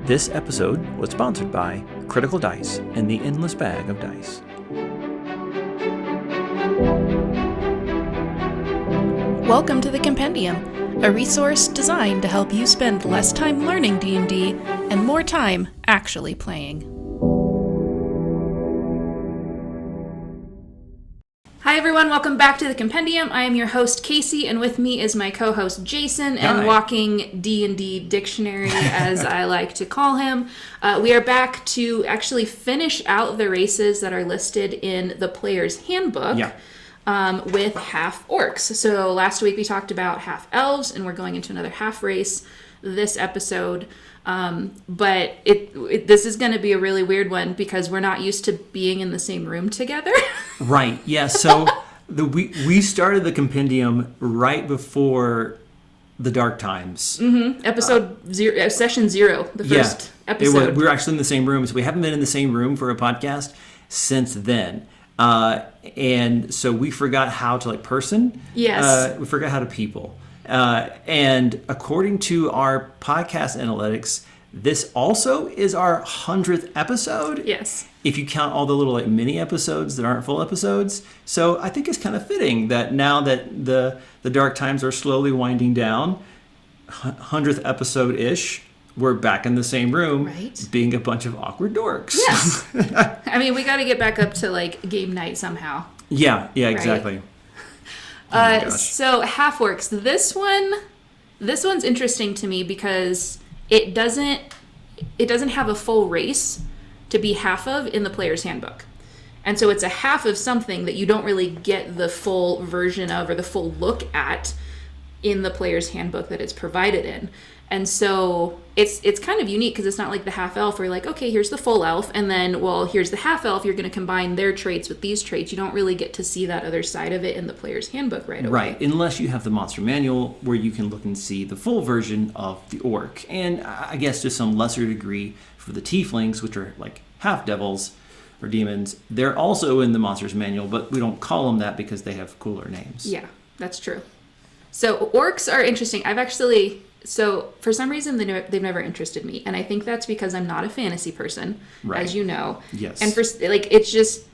This episode was sponsored by Critical Dice and the Endless Bag of Dice. Welcome to the Compendium, a resource designed to help you spend less time learning D&D and more time actually playing. Hi everyone, welcome back to the Compendium. I am your host Casey, and with me is my co-host Jason, and Hi. Walking D&D Dictionary, as I like to call him. We are back to actually finish out the races that are listed in the Player's Handbook. With half-orcs. So last week we talked about half-elves, and we're going into another half-race this episode. But this is going to be a really weird one because we're not used to being in the same room together. Right, yeah, so we started the compendium right before the Dark Times. Mm-hmm. Episode 0, Session 0, the first episode. We were actually in the same room, so we haven't been in the same room for a podcast since then. And so we forgot how to person. Yes. We forgot how to people. And according to our podcast analytics, this also is our 100th episode. Yes. If you count all the little mini episodes that aren't full episodes. So I think it's kind of fitting that now that the Dark Times are slowly winding down, 100th episode-ish, we're back in the same room, right, being a bunch of awkward dorks. Yes. I mean, we got to get back up to game night somehow. Yeah, exactly. Right? So half-orcs. This one's interesting to me because it doesn't have a full race to be half of in the Player's Handbook. And so it's a half of something that you don't really get the full version of or the full look at in the Player's Handbook that it's provided in. And so it's kind of unique because it's not like the half-elf where you're like, okay, here's the full elf, and then, well, here's the half-elf. You're going to combine their traits with these traits. You don't really get to see that other side of it in the Player's Handbook right away. Right, unless you have the Monster Manual where you can look and see the full version of the orc. And I guess to some lesser degree for the tieflings, which are like half-devils or demons, they're also in the Monster's Manual, but we don't call them that because they have cooler names. Yeah, that's true. So orcs are interesting. So for some reason, they've never interested me. And I think that's because I'm not a fantasy person, as you know. Yes. And it's just,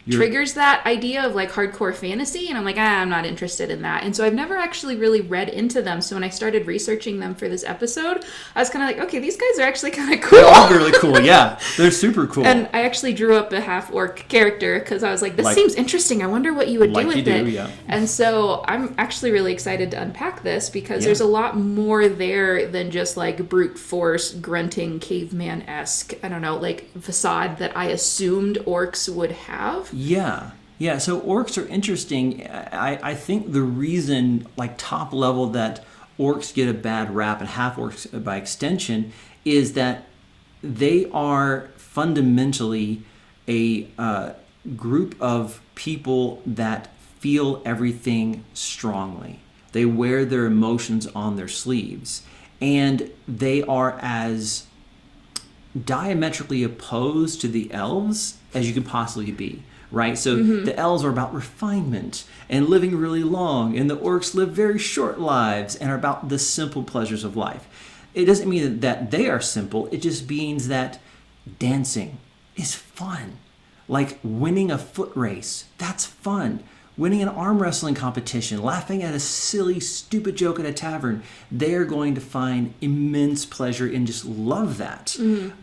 triggers that idea of, hardcore fantasy. And I'm like, I'm not interested in that. And so I've never actually really read into them. So when I started researching them for this episode, I was kind of like, okay, these guys are actually kind of cool. They're all really cool, yeah. They're super cool. And I actually drew up a half-orc character because I was like, this seems interesting. I wonder what you would do with it. Yeah. And so I'm actually really excited to unpack this because there's a lot more there than just brute force, grunting, caveman-esque, facade that I assumed orcs would have. Yeah. So orcs are interesting. I think the reason, top level, that orcs get a bad rap, and half-orcs by extension, is that they are fundamentally a group of people that feel everything strongly. They wear their emotions on their sleeves, and they are as diametrically opposed to the elves as you can possibly be. Right? So the elves are about refinement and living really long, and the orcs live very short lives and are about the simple pleasures of life. It doesn't mean that they are simple. It just means that dancing is fun. Winning a foot race, that's fun. Winning an arm wrestling competition, laughing at a silly, stupid joke at a tavern, they are going to find immense pleasure and just love that.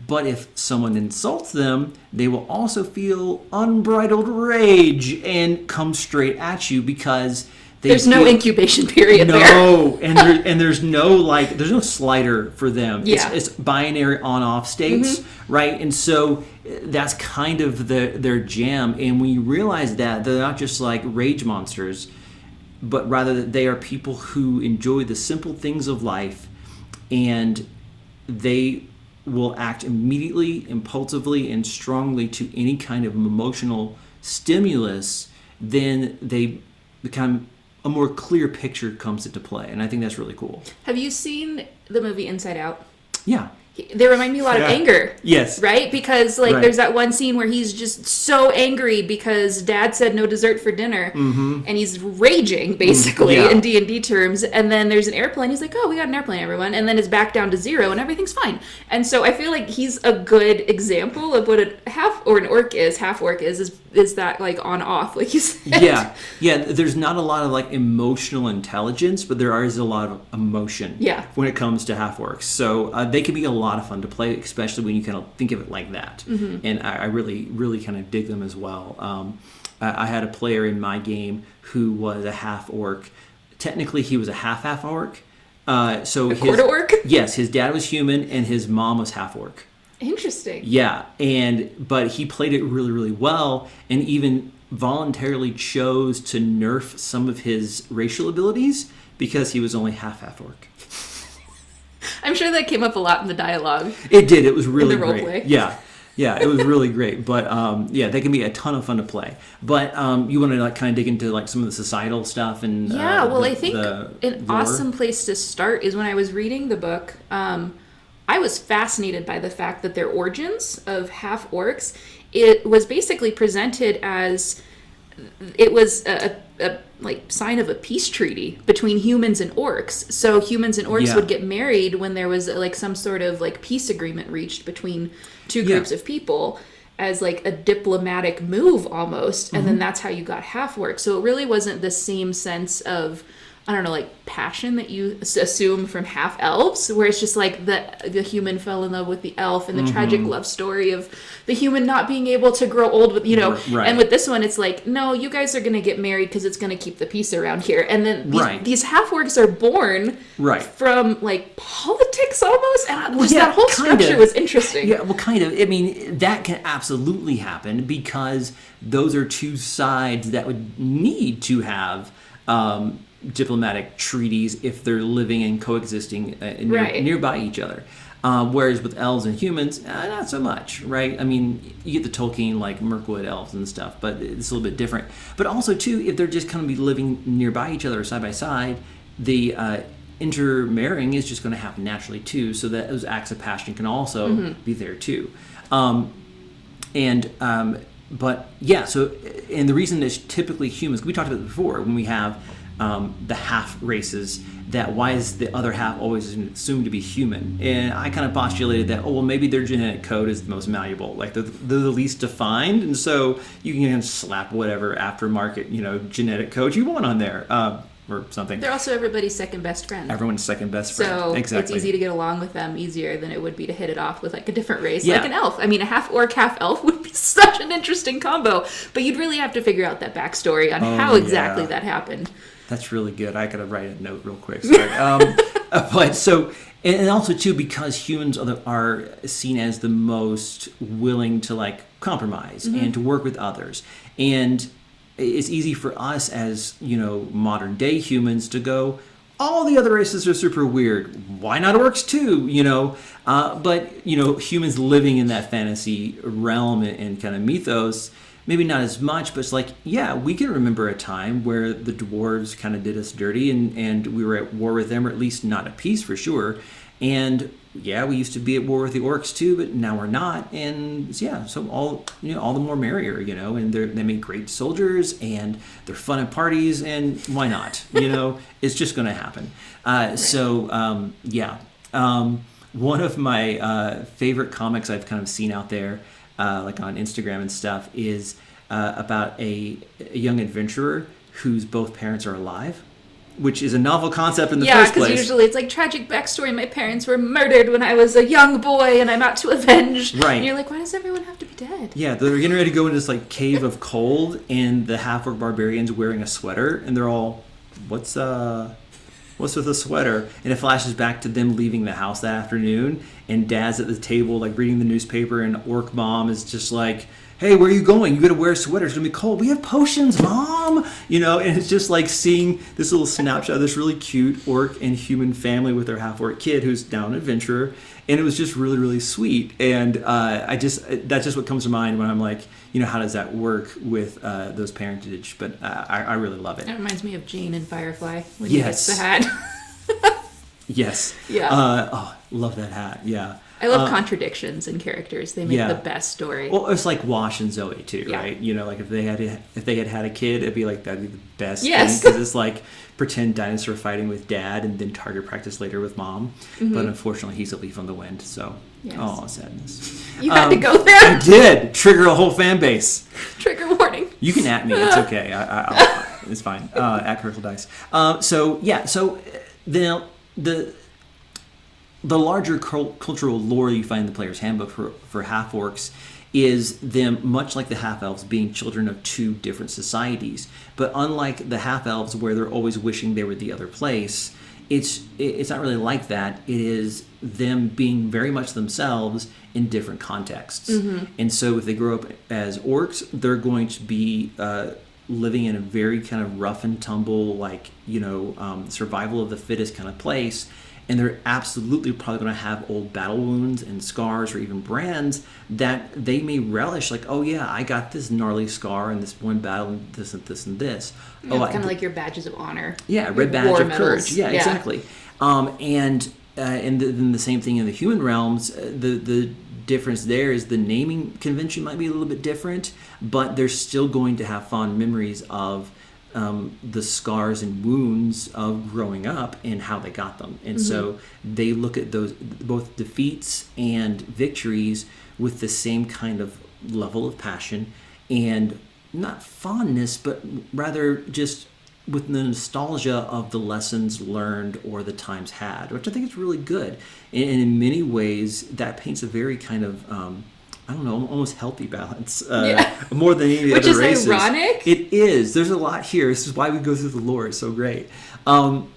But if someone insults them, they will also feel unbridled rage and come straight at you because there's no incubation period there. No, and there's no there's no slider for them. Yeah. It's binary on-off states, right? And so that's kind of their jam. And when you realize that, they're not just rage monsters, but rather that they are people who enjoy the simple things of life, and they will act immediately, impulsively, and strongly to any kind of emotional stimulus, then they become a more clear picture comes into play. And I think that's really cool. Have you seen the movie Inside Out? Yeah. they remind me a lot of anger. Yes. Right? Because, there's that one scene where he's just so angry because Dad said no dessert for dinner. Mm-hmm. And he's raging, basically, in D&D terms. And then there's an airplane. He's like, oh, we got an airplane, everyone. And then it's back down to 0 and everything's fine. And so I feel like he's a good example of what an orc is. Half-orc is that, on-off, like you said. Yeah. Yeah, there's not a lot of, emotional intelligence, but there is a lot of emotion when it comes to half-orcs. So they can be a lot of fun to play, especially when you kind of think of it like that. Mm-hmm. And I really, really kind of dig them as well. I had a player in my game who was a half-orc. Technically, he was a half-orc. Quarter orc? Yes, his dad was human and his mom was half-orc. Interesting. Yeah, but he played it really, really well, and even voluntarily chose to nerf some of his racial abilities because he was only half-orc. I'm sure that came up a lot in the dialogue. It did. It was really in the great. Roleplay. Yeah, it was really great. But they can be a ton of fun to play. But you want to kind of dig into some of the societal stuff and I think an awesome place to start is when I was reading the book. I was fascinated by the fact that their origins of half-orcs, it was basically presented as it was a sign of a peace treaty between humans and orcs. So humans and orcs would get married when there was some sort of peace agreement reached between two groups of people as a diplomatic move almost. And then that's how you got half-orcs. So it really wasn't the same sense of, I don't know, passion that you assume from half-elves, where it's just the human fell in love with the elf and the tragic love story of the human not being able to grow old with, Right. And with this one, it's no, you guys are going to get married because it's going to keep the peace around here. And then these half-orcs are born from, politics almost, and that whole structure was interesting. Yeah, well, kind of. I mean, that can absolutely happen because those are two sides that would need to have diplomatic treaties if they're living and coexisting nearby each other. Whereas with elves and humans, not so much, right? I mean, you get the Tolkien, Mirkwood elves and stuff, but it's a little bit different. But also, too, if they're just kind of be living nearby each other, side by side, the intermarrying is just going to happen naturally, too, so that those acts of passion can also be there, too. But, yeah, so, and the reason it's typically humans, we talked about it before, when we have the half races, that why is the other half always assumed to be human? And I kind of postulated that, maybe their genetic code is the most malleable, they're the least defined, and so you can slap whatever aftermarket, genetic code you want on there, or something. They're also everybody's second best friend. Everyone's second best friend. So exactly. It's easy to get along with them easier than it would be to hit it off with a different race, like an elf. I mean, a half-orc, half-elf would be such an interesting combo, but you'd really have to figure out that backstory on how exactly that happened. That's really good. I gotta write a note real quick. Sorry. But so, and also too, because humans are seen as the most willing to compromise and to work with others, and it's easy for us as modern day humans to go, all the other races are super weird. Why not orcs too? But humans living in that fantasy realm and kind of mythos. Maybe not as much, but it's we can remember a time where the dwarves kind of did us dirty and we were at war with them, or at least not at peace for sure. And we used to be at war with the orcs too, but now we're not. And so all the more merrier, and they make great soldiers and they're fun at parties, and why not? It's just going to happen. One of my favorite comics I've kind of seen out there, on Instagram and stuff, is about a young adventurer whose both parents are alive, which is a novel concept in the first place. Yeah, because usually it's tragic backstory. My parents were murdered when I was a young boy, and I'm out to avenge. Right. And you're why does everyone have to be dead? Yeah, they're getting ready to go into this cave of cold, and the half-orc barbarian's wearing a sweater, and they're all, what's with the sweater? And it flashes back to them leaving the house that afternoon, and Dad's at the table reading the newspaper, and Orc Mom is just hey, where are you going? You gotta wear a sweater, it's gonna be cold. We have potions, Mom! And it's just seeing this little snapshot of this really cute orc and human family with their half-orc kid who's now an adventurer, and it was just really, really sweet. And that's just what comes to mind when I'm how does that work with those parentage? But I really love it. That reminds me of Jane in Firefly when he gets the hat. Yes. Yeah. Love that hat. Yeah. I love contradictions in characters. They make the best story. Well, it's like Wash and Zoe too, Yeah. right? You know, like if they had a kid, it'd be like that'd be the best Yes. thing because it's like pretend dinosaur fighting with dad and then target practice later with mom. But unfortunately, he's a leaf on the wind. So, oh, sadness. You had to go there. I did trigger a whole fan base. Trigger warning. You can at me. It's okay. It's fine. At Critical Dice. So the larger cultural lore you find in the player's handbook for half-orcs is them, much like the half-elves, being children of two different societies. But unlike the half-elves, where they're always wishing they were the other place, it's not really like that. It is them being very much themselves in different contexts. And so if they grow up as orcs, they're going to be living in a very kind of rough and tumble, like, survival of the fittest kind of place. And they're absolutely probably going to have old battle wounds and scars or even brands that they may relish. Like, oh yeah, I got this gnarly scar in this one battle and this and this and this. Yeah, kind of like your badges of honor. Yeah, red badge of courage. Yeah, exactly. And then the same thing in the human realms. The difference there is the naming convention might be a little bit different, but they're still going to have fond memories of the scars and wounds of growing up and how they got them. And so they look at those both defeats and victories with the same kind of level of passion and not fondness, but rather just with the nostalgia of the lessons learned or the times had, which I think is really good. And in many ways, that paints a very kind of almost healthy balance, more than any of the other races. Which is ironic. It is. There's a lot here. This is why we go through the lore. It's so great. And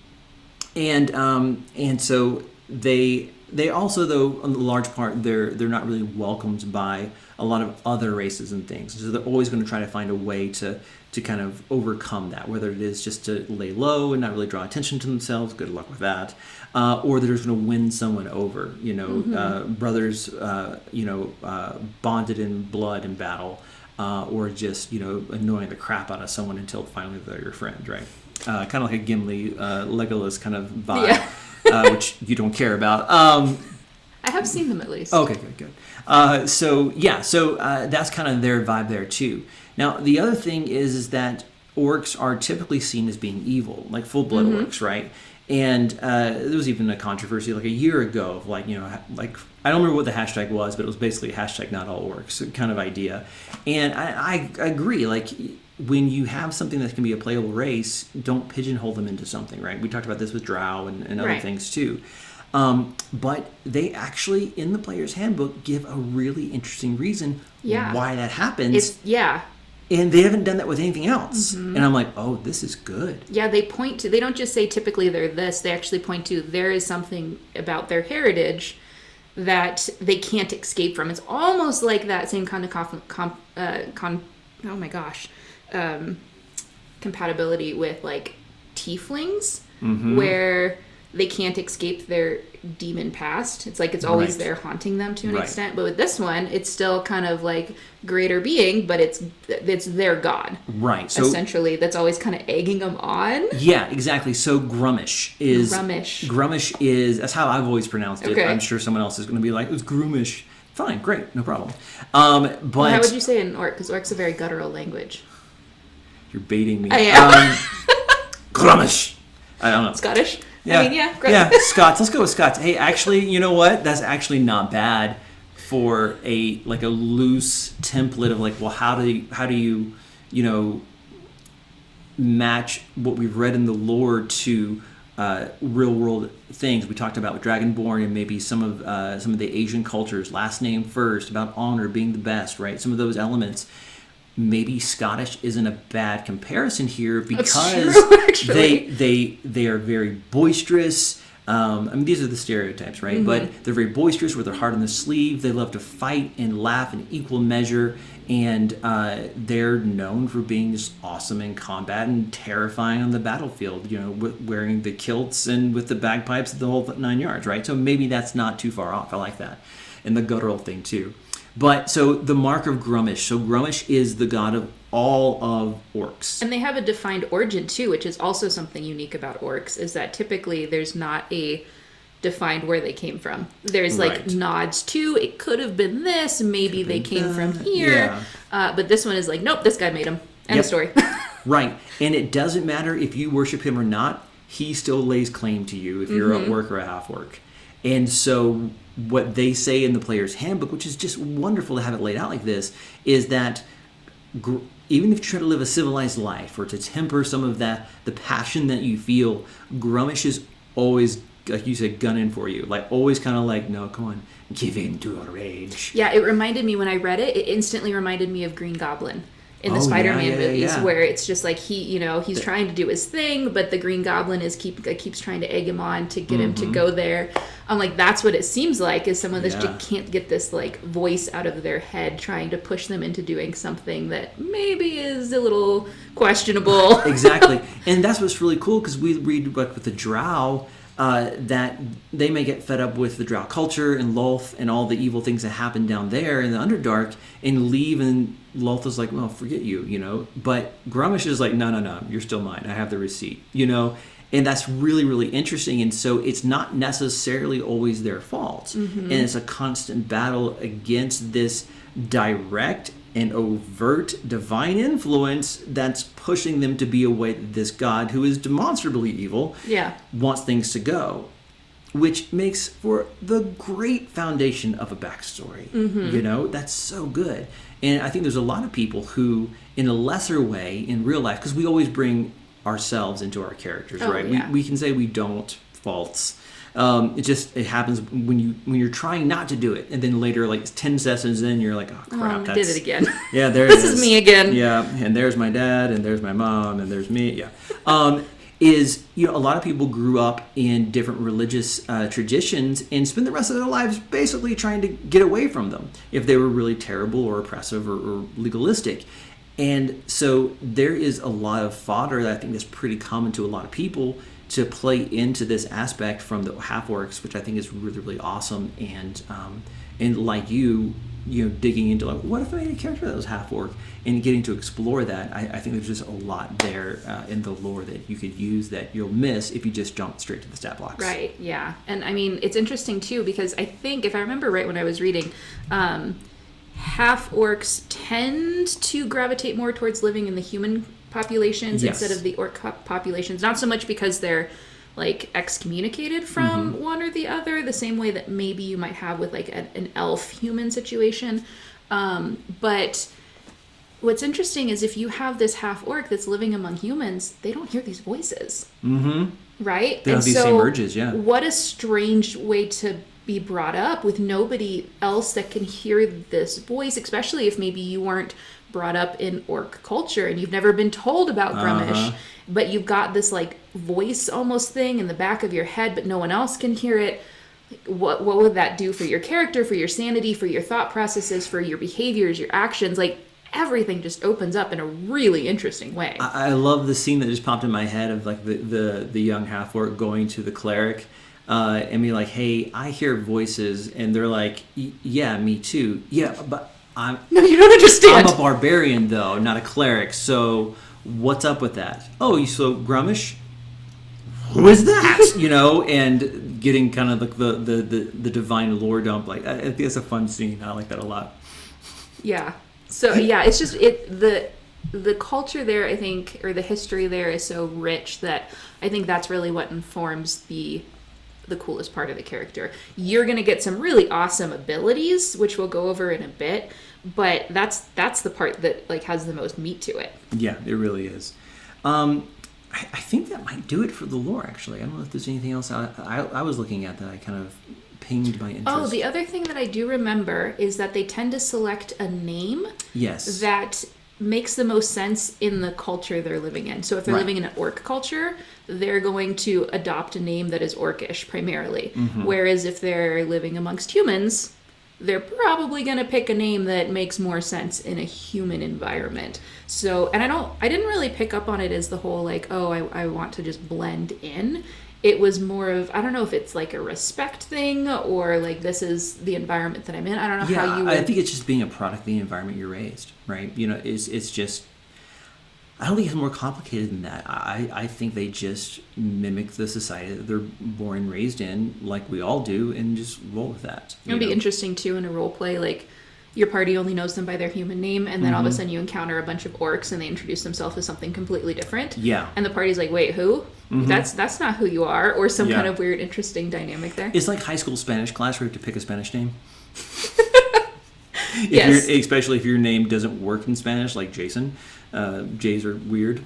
so they also, though, in large part, they're not really welcomed by a lot of other races and things. So they're always going to try to find a way to kind of overcome that, whether it is just to lay low and not really draw attention to themselves. Good luck with that. Or they're just going to win someone over. Brothers, bonded in blood in battle, or just annoying the crap out of someone until finally they're your friend, right? Kind of like a Gimli, Legolas kind of vibe, which you don't care about. I have seen them at least. Okay, good. So that's kind of their vibe there too. Now, the other thing is that orcs are typically seen as being evil, like full-blood orcs, right? And there was even a controversy like a year ago of like I don't remember what the hashtag was, but it was basically hashtag not all orcs kind of idea. And I agree. Like when you have something that can be a playable race, don't pigeonhole them into something, right? We talked about this with Drow and other things too. But they actually, in the player's handbook, give a really interesting reason why that happens. And they haven't done that with anything else. And I'm like, oh, this is good. Yeah, they point to, they don't just say typically they're this, they actually point to there is something about their heritage that they can't escape from. It's almost like that same kind of compatibility with like tieflings, where they can't escape their demon past. It's like it's always there haunting them to an extent. But with this one, it's still kind of like greater being, but it's their god. Right. So essentially, that's always kind of egging them on. Yeah, exactly. So Grummish is that's how I've always pronounced it. Okay. I'm sure someone else is going to be like, it's Groomish. Fine, great, no problem. But well, how would you say it in Orc? Because Orc's a very guttural language. You're baiting me. I am. Grummish. I don't know. Scottish. Yeah. I mean, great. Yeah, Scots. Let's go with Scots. Hey, actually, you know what? That's actually not bad for a loose template of like, well, how do you match what we've read in the lore to real world things. We talked about Dragonborn and maybe some of the Asian cultures, last name first, about honor being the best, right? Some of those elements. Maybe Scottish isn't a bad comparison here because they are very boisterous. I mean, these are the stereotypes, right? But they're very boisterous with their heart on the sleeve. They love to fight and laugh in equal measure. And they're known for being just awesome in combat and terrifying on the battlefield, wearing the kilts and with the bagpipes, the whole 9 yards, right? So maybe that's not too far off. I like that. And the guttural thing, too. But so the mark of Grummish. So Grummish is the god of all of orcs. And they have a defined origin too, which is also something unique about orcs, is that typically there's not a defined where they came from. There's like nods to it could have been this, maybe they came from here, but this one is like, nope, this guy made them. End of story. Right, and it doesn't matter if you worship him or not. He still lays claim to you if you're a orc or a half-orc. And so what they say in the player's handbook, which is just wonderful to have it laid out like this, is that even if you try to live a civilized life or to temper some of the passion that you feel, Grummish is always, like you said, gunning for you. Like always kind of like, no, come on, give in to our rage. Yeah, it reminded me when I read it, it instantly reminded me of Green Goblin. In the Spider-Man movies, where it's just like he's trying to do his thing, but the Green Goblin keeps trying to egg him on to get him to go there. I'm like, that's what it seems like, is someone that just can't get this like voice out of their head, trying to push them into doing something that maybe is a little questionable. Exactly, and that's what's really cool, because we read like with the Drow. That they may get fed up with the Drow culture and Lolth and all the evil things that happen down there in the Underdark and leave, and Lolth is like, well, forget you, you know. But Grummish is like, no, you're still mine. I have the receipt, you know. And that's really, really interesting. And so it's not necessarily always their fault. And it's a constant battle against this direct and overt divine influence that's pushing them to be away that this god, who is demonstrably evil, wants things to go, which makes for the great foundation of a backstory. You know, that's so good. And I think there's a lot of people who, in a lesser way in real life, because we always bring ourselves into our characters, right? We can say we don't faults. It happens when you're trying not to do it, and then later, like 10 sessions in, you're like, oh crap, did it again. Yeah, there this is me again. Yeah, and there's my dad, and there's my mom, and there's me. Yeah, a lot of people grew up in different religious traditions and spend the rest of their lives basically trying to get away from them if they were really terrible or oppressive or legalistic. And so there is a lot of fodder that I think is pretty common to a lot of people to play into this aspect from the half-orcs, which I think is really, really awesome. And like you digging into like, what if I made a character that was half-orc, and getting to explore that, I think there's just a lot there in the lore that you could use that you'll miss if you just jump straight to the stat blocks. Right, yeah. And I mean, it's interesting too, because I think, if I remember right when I was reading, half-orcs tend to gravitate more towards living in the human populations instead of the orc populations. Not so much because they're like excommunicated from one or the other, the same way that maybe you might have with like an elf human situation. But what's interesting is if you have this half-orc that's living among humans, they don't hear these voices. Right? They have these same urges, yeah. What a strange way to be brought up with nobody else that can hear this voice, especially if maybe you weren't brought up in orc culture and you've never been told about Grummish, but you've got this like voice almost thing in the back of your head, but no one else can hear it. What would that do for your character, for your sanity, for your thought processes, for your behaviors, your actions? Like, everything just opens up in a really interesting way. I love the scene that just popped in my head of like the young half-orc going to the cleric and be like, hey, I hear voices, and they're like, yeah, me too. Yeah, but No, you don't understand. I'm a barbarian, though, not a cleric, so what's up with that? Oh, you so Grummish? Who is that? And getting kind of like the divine lore dump. Like, I think it's a fun scene. I like that a lot. Yeah. So, yeah, it's just the culture there, I think, or the history there is so rich that I think that's really what informs the coolest part of the character. You're going to get some really awesome abilities, which we'll go over in a bit, but that's the part that like has the most meat to it. Yeah, it really is. I think that might do it for the lore, actually. I don't know if there's anything else I was looking at that I kind of pinged my interest. Oh, the other thing that I do remember is that they tend to select a name that makes the most sense in the culture they're living in. So if they're living in an orc culture, they're going to adopt a name that is orcish primarily. Whereas if they're living amongst humans, they're probably going to pick a name that makes more sense in a human environment. So, and I didn't really pick up on it as the whole like, oh, I want to just blend in. It was more of, I don't know if it's like a respect thing or like this is the environment that I'm in. I don't know how you would... I think it's just being a product of the environment you're raised, right? It's just... I don't think it's more complicated than that. I think they just mimic the society that they're born and raised in, like we all do, and just roll with that. It would be interesting, too, in a role play, like, your party only knows them by their human name, and then all of a sudden you encounter a bunch of orcs, and they introduce themselves as something completely different. Yeah. And the party's like, wait, who? That's not who you are, or some kind of weird, interesting dynamic there. It's like high school Spanish class where you have to pick a Spanish name. Yes. Especially if your name doesn't work in Spanish, like Jason. J's are weird.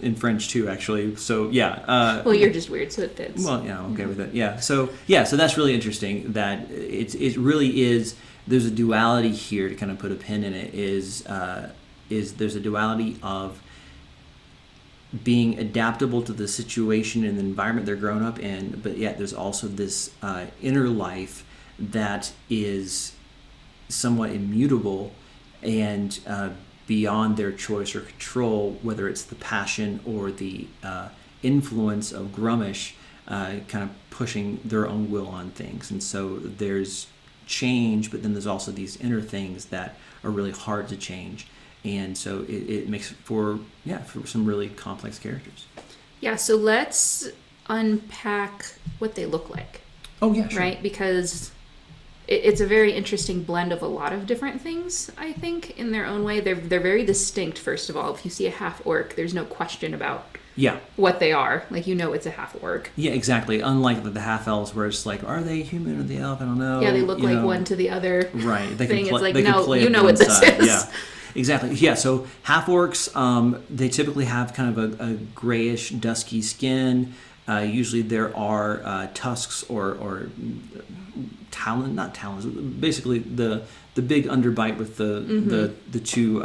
In French, too, actually. So, yeah. Well, you're just weird, so it fits. Well, yeah, I'm okay with it. Yeah. So that's really interesting that it really is, there's a duality here to kind of put a pin in it, is there's a duality of being adaptable to the situation and the environment they're grown up in, but yet there's also this inner life that is somewhat immutable and beyond their choice or control, whether it's the passion or the influence of Grummish kind of pushing their own will on things. And so there's change, but then there's also these inner things that are really hard to change. And so it makes for some really complex characters. Yeah, so let's unpack what they look like. Oh, yeah, sure. Right? Because it's a very interesting blend of a lot of different things, I think, in their own way. They're very distinct, first of all. If you see a half-orc, there's no question about what they are. Like, you know it's a half-orc. Yeah, exactly. Unlike the half-elves, where it's like, are they human or the elf? I don't know. Yeah, they look like one to the other. Right. It's like, no, you know what this is. Yeah. Exactly. Yeah. So half-orcs, they typically have kind of a grayish, dusky skin. Usually there are tusks or not talons. Basically, the big underbite with the two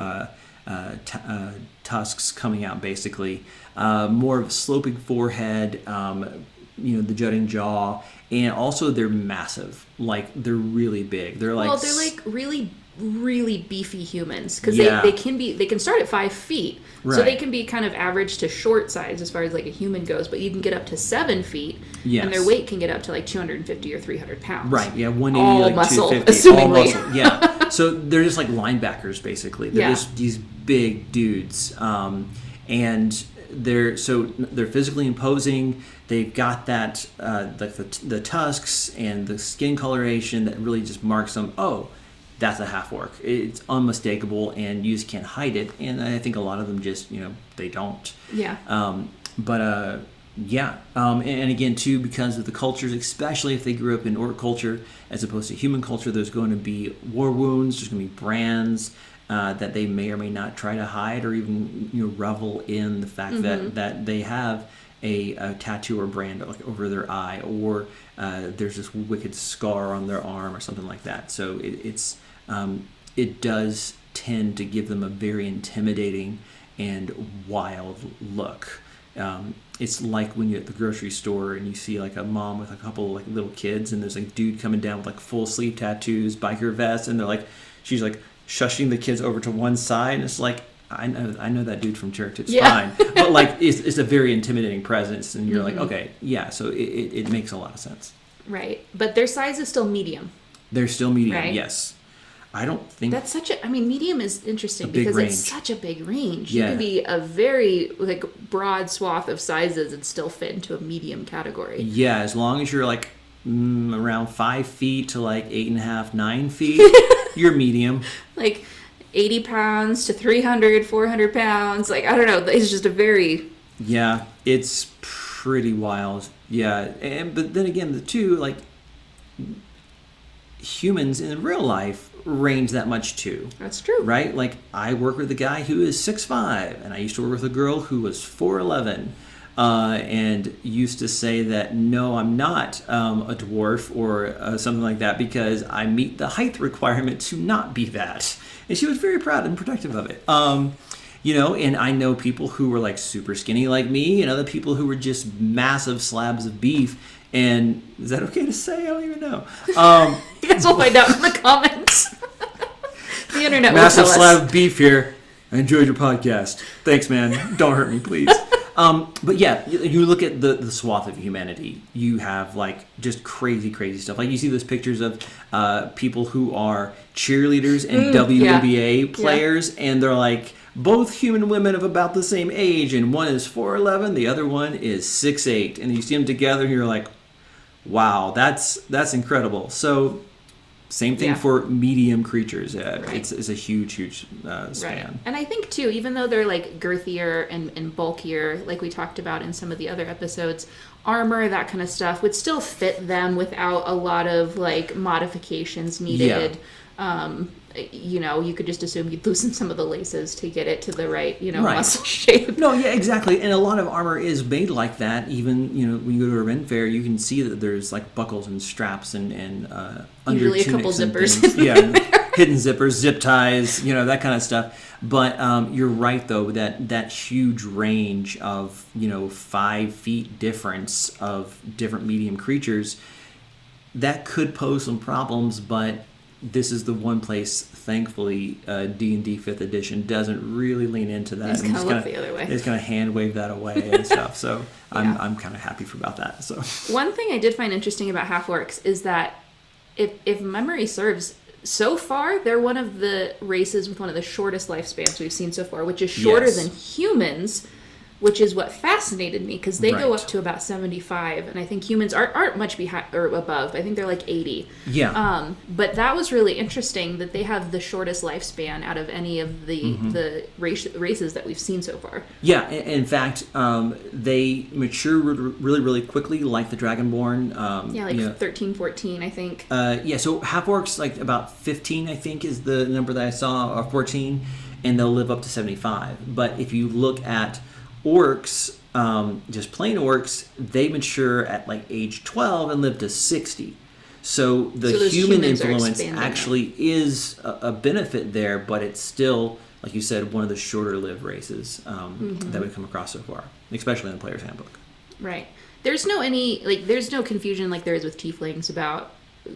tusks coming out. Basically, more of a sloping forehead. The jutting jaw, and also they're massive. Like, they're really big. They're like really beefy humans, because they can start at 5 feet, right. So they can be kind of average to short size as far as like a human goes, but you can get up to 7 feet, and their weight can get up to like 250 or 300 pounds. Right, yeah, 180, all like muscle, 250. assumingly. All muscle, yeah. So they're just like linebackers, basically. They're just these big dudes, and they're physically imposing. They've got that like the tusks and the skin coloration that really just marks them. Oh, that's a half-orc. It's unmistakable, and you just can't hide it. And I think a lot of them just, they don't. Yeah. And again, too, because of the cultures, especially if they grew up in orc culture as opposed to human culture, there's going to be war wounds. There's going to be brands that they may or may not try to hide, or even revel in the fact that they have a tattoo or brand over their eye, or there's this wicked scar on their arm or something like that. So it does tend to give them a very intimidating and wild look. It's like when you're at the grocery store and you see like a mom with a couple of like little kids, and there's like a dude coming down with like full sleeve tattoos, biker vest, and she's like shushing the kids over to one side, and it's like, I know that dude from church. It's fine, but like it's a very intimidating presence, and you're like, okay, yeah. So it makes a lot of sense. Right, but their size is still medium. They're still medium, right? Yes. I don't think that's medium is interesting because it's such a big range. Yeah. You can be a very like broad swath of sizes and still fit into a medium category. Yeah, as long as you're like around 5 feet to like 8.5, 9 feet, you're medium. Like 80 pounds to 300, 400 pounds. Like, I don't know. It's just a very... Yeah, it's pretty wild. Yeah, but then again, the two, like, humans in real life range that much too. That's true. Right? Like, I work with a guy who is 6'5", and I used to work with a girl who was 4'11", and used to say that, no, I'm not a dwarf or something like that, because I meet the height requirement to not be that. And she was very proud and protective of it. And I know people who were like super skinny like me, and other people who were just massive slabs of beef. And is that okay to say? I don't even know. You guys will find out in the comments. The internet will tell us. Massive slab of beef here. I enjoyed your podcast. Thanks, man. Don't hurt me, please. But yeah, you look at the swath of humanity. You have like just crazy stuff. Like you see those pictures of people who are cheerleaders and WNBA players, and they're like both human women of about the same age, and one is 4'11", the other one is 6'8", and you see them together, and you're like, wow, that's incredible. So same thing for medium creatures. It's a huge span. Right. And I think, too, even though they're, like, girthier and bulkier, like we talked about in some of the other episodes, armor, that kind of stuff, would still fit them without a lot of, like, modifications needed. Yeah. You could just assume you'd loosen some of the laces to get it to the right, muscle shape. No, yeah, exactly. And a lot of armor is made like that. Even, when you go to a Ren fair, you can see that there's like buckles and straps and under usually a tunics couple and zippers. Things. Yeah, hidden zippers, zip ties, that kind of stuff. But you're right, though, that huge range of, 5 feet difference of different medium creatures, that could pose some problems, but this is the one place, thankfully, D&D 5th edition doesn't really lean into that. It's kind of look the other way. It's kind of hand wave that away and stuff. So I'm kind of happy about that. So one thing I did find interesting about half-orcs is that if memory serves, so far they're one of the races with one of the shortest lifespans we've seen so far, which is shorter than humans, which is what fascinated me, because they go up to about 75, and I think humans aren't much behind or above. I think they're like 80. Yeah. But that was really interesting that they have the shortest lifespan out of any of the races that we've seen so far. Yeah, in fact, they mature really, really quickly, like the Dragonborn. 13, 14, I think. So half-orcs, like about 15, I think, is the number that I saw, or 14, and they'll live up to 75. But if you look at orcs, just plain orcs, they mature at like age 12 and live to 60. So the human influence actually is a benefit there, but it's still, like you said, one of the shorter lived races that we've come across so far, especially in the player's handbook. Right. There's no confusion like there is with tieflings about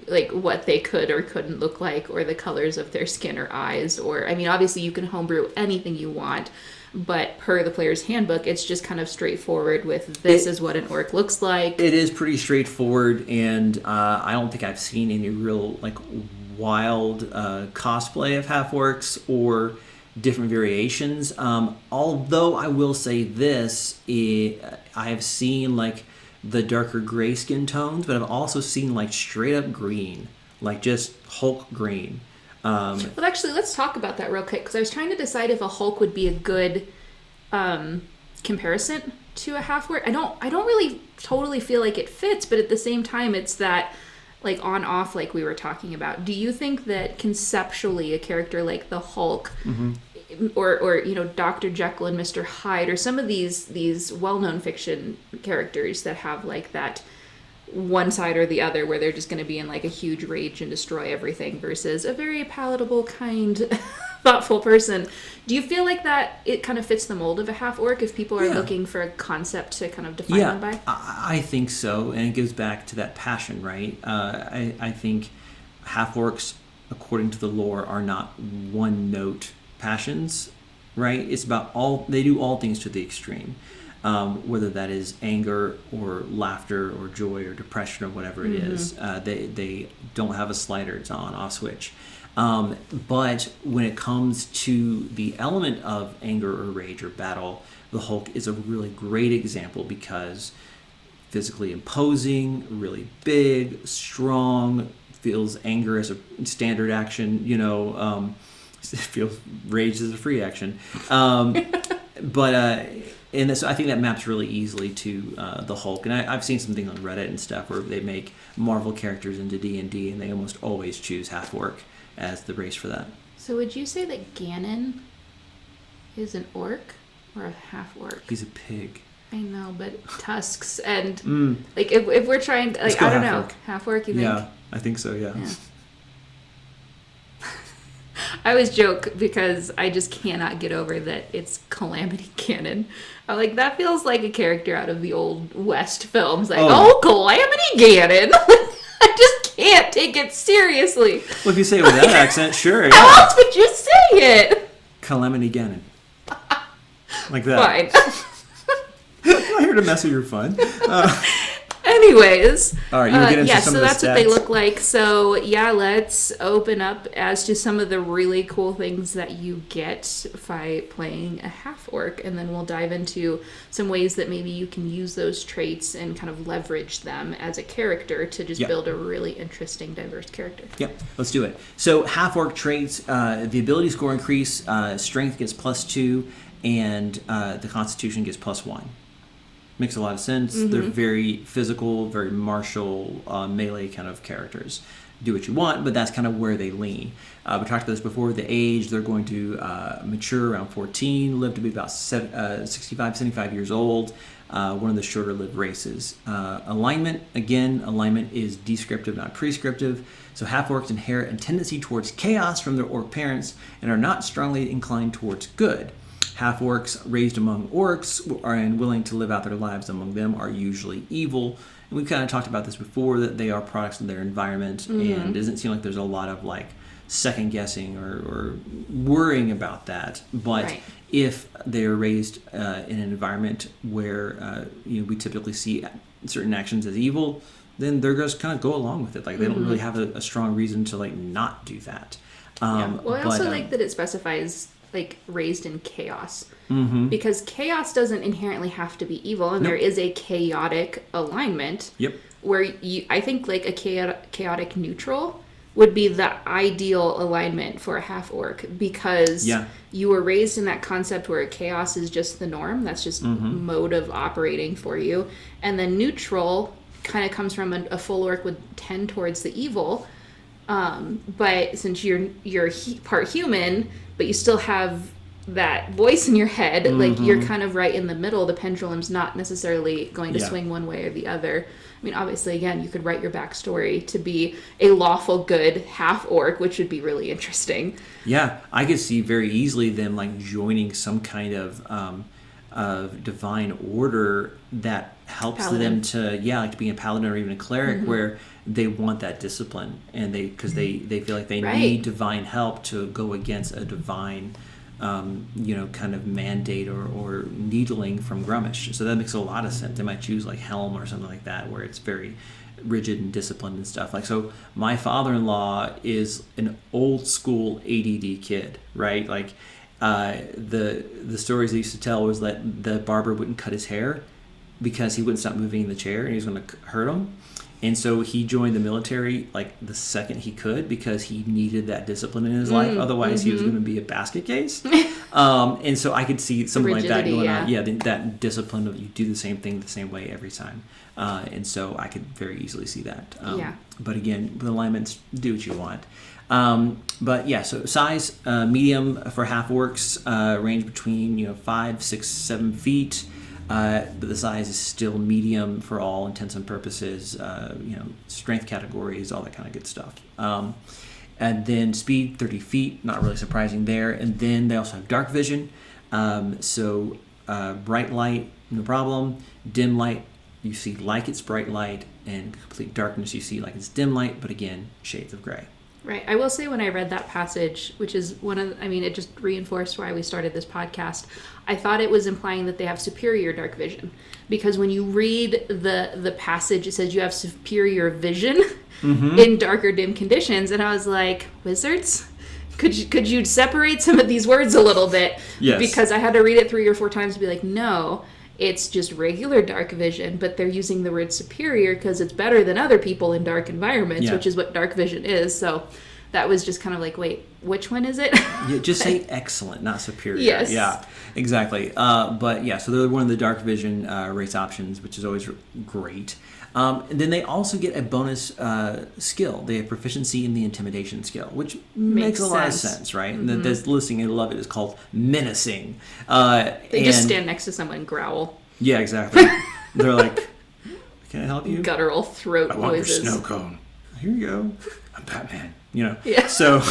like what they could or couldn't look like, or the colors of their skin or eyes, or obviously you can homebrew anything you want. But per the player's handbook, it's just kind of straightforward with this is what an orc looks like. It is pretty straightforward, and I don't think I've seen any real like wild cosplay of half-orcs or different variations. Although I will say this, I have seen like the darker gray skin tones, but I've also seen like straight up green, like just Hulk green. Well, actually, let's talk about that real quick, because I was trying to decide if a Hulk would be a good comparison to a half-orc. I don't really totally feel like it fits, but at the same time, it's that like on-off, like we were talking about. Do you think that conceptually a character like the Hulk, or Dr. Jekyll and Mr. Hyde, or some of these well-known fiction characters that have like that one side or the other, where they're just going to be in like a huge rage and destroy everything, versus a very palatable, kind, thoughtful person. Do you feel like that it kind of fits the mold of a half-orc if people are looking for a concept to kind of define them by? I think so, and it goes back to that passion, right? I think half-orcs, according to the lore, are not one-note passions, right? It's about they do all things to the extreme. Whether that is anger or laughter or joy or depression or whatever it is, they don't have a slider, it's an on-off switch. But when it comes to the element of anger or rage or battle, the Hulk is a really great example, because physically imposing, really big, strong, feels anger as a standard action, feels rage as a free action. And so I think that maps really easily to the Hulk. And I've seen some things on Reddit and stuff where they make Marvel characters into D&D, and they almost always choose half-orc as the race for that. So would you say that Ganon is an orc or a half-orc? He's a pig. I know, but tusks and like if we're trying to, like, I don't know, half-orc, you think? Yeah, I think so, yeah. I always joke because I just cannot get over that it's Calamity Ganon. I'm like, that feels like a character out of the old West films. Like, Calamity Ganon. I just can't take it seriously. Well, if you say it with that accent, sure. Yeah. How else would you say it? Calamity Ganon. Like that. Fine. I'm not here to mess with your fun. Anyways, All right, you were getting yeah, some so of the that's what they stats. look like. So yeah, let's open up as to some of the really cool things that you get by playing a half-orc, and then we'll dive into some ways that maybe you can use those traits and kind of leverage them as a character to just build a really interesting, diverse character. Yep, let's do it. So half-orc traits, the ability score increase, strength gets +2, and the constitution gets +1. Makes a lot of sense. They're very physical, very martial, melee kind of characters. Do what you want, but that's kind of where they lean. We talked about this before. The age, they're going to mature around 14, live to be about 65, 75 years old. One of the shorter-lived races. Alignment, again, alignment is descriptive, not prescriptive. So half-orcs inherit a tendency towards chaos from their orc parents and are not strongly inclined towards good. Half-orcs raised among orcs and willing to live out their lives among them are usually evil. And we've kind of talked about this before, that they are products of their environment, and it doesn't seem like there's a lot of like second guessing or worrying about that. But if they're raised in an environment where we typically see certain actions as evil, then they're just kind of go along with it. Like they don't really have a strong reason to like not do that. Well, I also like that it specifies like raised in chaos, because chaos doesn't inherently have to be evil, and there is a chaotic alignment. Where I think like a chaotic neutral would be the ideal alignment for a half-orc, because you were raised in that concept where chaos is just the norm. That's just mode of operating for you. And then neutral kind of comes from a full-orc would tend towards the evil. But since you're part human, but you still have that voice in your head, like you're kind of right in the middle. The pendulum's not necessarily going to swing one way or the other. I mean, obviously, again, you could write your backstory to be a lawful good half-orc, which would be really interesting. Yeah, I could see very easily them like joining some kind of divine order that helps them to like to be a paladin or even a cleric, where they want that discipline, and because they feel like they need divine help to go against a divine kind of mandate or needling from Grummish. So that makes a lot of sense. They might choose like Helm or something like that, where it's very rigid and disciplined and stuff. Like, so my father-in-law is an old school ADD kid, right? Like the stories they used to tell was that the barber wouldn't cut his hair because he wouldn't stop moving in the chair and he was going to hurt him. And so he joined the military like the second he could, because he needed that discipline in his life. Otherwise, he was going to be a basket case. And so I could see something like that going on. Yeah, that discipline of you do the same thing the same way every time. And so I could very easily see that. But again, with alignments, do what you want. But yeah, so size, medium for half-orcs, range between 5, 6, 7 feet. But the size is still medium for all intents and purposes. Strength categories, all that kind of good stuff. And then speed, 30 feet, not really surprising there. And then they also have dark vision. So bright light, no problem. Dim light, you see like it's bright light, and complete darkness, you see like it's dim light, but again, shades of gray. Right. I will say, when I read that passage, which is it just reinforced why we started this podcast, I thought it was implying that they have superior dark vision. Because when you read the passage, it says you have superior vision in dark or dim conditions. And I was like, wizards? Could you separate some of these words a little bit? Yes. Because I had to read it 3 or 4 times to be like, no, it's just regular dark vision, but they're using the word superior because it's better than other people in dark environments, which is what dark vision is. So that was just kind of like, wait, which one is it? Just say excellent, not superior. Yes. Yeah, exactly. But yeah, so they're one of the dark vision race options, which is always great. And then they also get a bonus skill. They have proficiency in the intimidation skill, which makes a lot of sense, right? And this listing, I love it, is called menacing. They just stand next to someone and growl. Yeah, exactly. They're like, can I help you? Guttural throat I want noises. your snow cone. Here you go. I'm Batman. Yeah. So,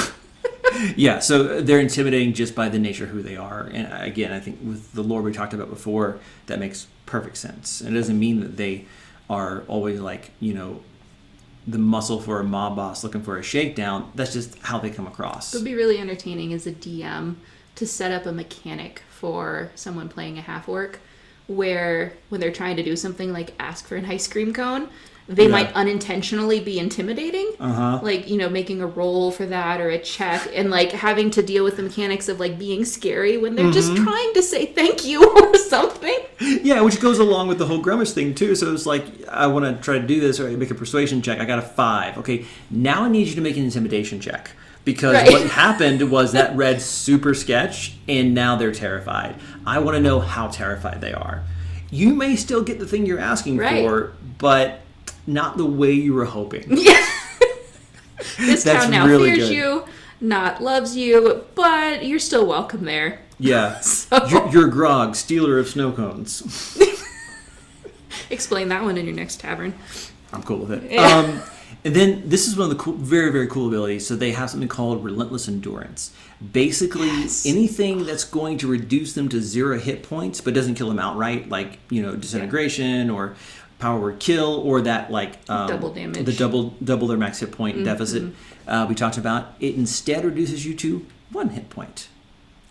so they're intimidating just by the nature of who they are. And again, I think with the lore we talked about before, that makes perfect sense. And it doesn't mean that they are always like, the muscle for a mob boss looking for a shakedown. That's just how they come across. It would be really entertaining as a DM to set up a mechanic for someone playing a half-orc where when they're trying to do something like ask for an ice cream cone, they might unintentionally be intimidating. Like, you know, making a roll for that or a check, and like having to deal with the mechanics of like being scary when they're just trying to say thank you or something. Yeah, which goes along with the whole grimace thing too. So it's like, I want to try to do this, or I make a persuasion check. I got a 5. Okay, now I need you to make an intimidation check. Because what happened was that read super sketch, and now they're terrified. I want to know how terrified they are. You may still get the thing you're asking for, but not the way you were hoping. Yeah. This town now really fears you, not loves you, but you're still welcome there. Yeah. So. You're Grog, stealer of snow cones. Explain that one in your next tavern. I'm cool with it. Yeah. And then this is one of the cool, very, very cool abilities. So they have something called Relentless Endurance. Basically, anything that's going to reduce them to 0 hit points, but doesn't kill them outright, like, you know, disintegration or power word kill, or that like double damage, the double their max hit point deficit we talked about. It instead reduces you to 1 hit point,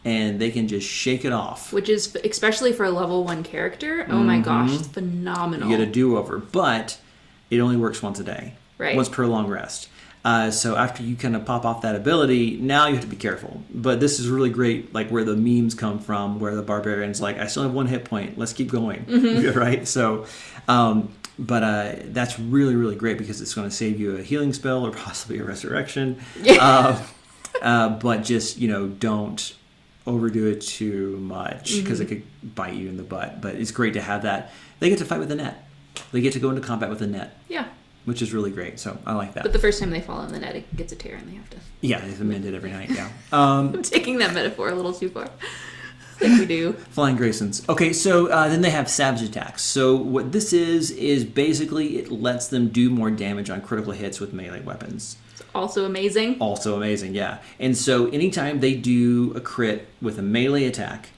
and they can just shake it off. Which is, especially for a level 1 character, oh my gosh, it's phenomenal. You get a do-over, but it only works once a day. Right. Once per long rest. So after you kind of pop off that ability, now you have to be careful. But this is really great, like where the memes come from, where the barbarian's like, I still have 1 hit point. Let's keep going. Right? So, but that's really, really great because it's going to save you a healing spell or possibly a resurrection. But just, you know, don't overdo it too much because it could bite you in the butt. But it's great to have that. They get to fight with a net. They get to go into combat with a net. Yeah. Which is really great, so I like that. But the first time they fall in the net, it gets a tear, and they have to... Yeah, they have to mend it every night, yeah. I'm taking that metaphor a little too far. Like we do. Flying Graysons. Okay, so then they have Savage Attacks. So what this is basically it lets them do more damage on critical hits with melee weapons. It's also amazing. Also amazing, yeah. And so anytime they do a crit with a melee attack,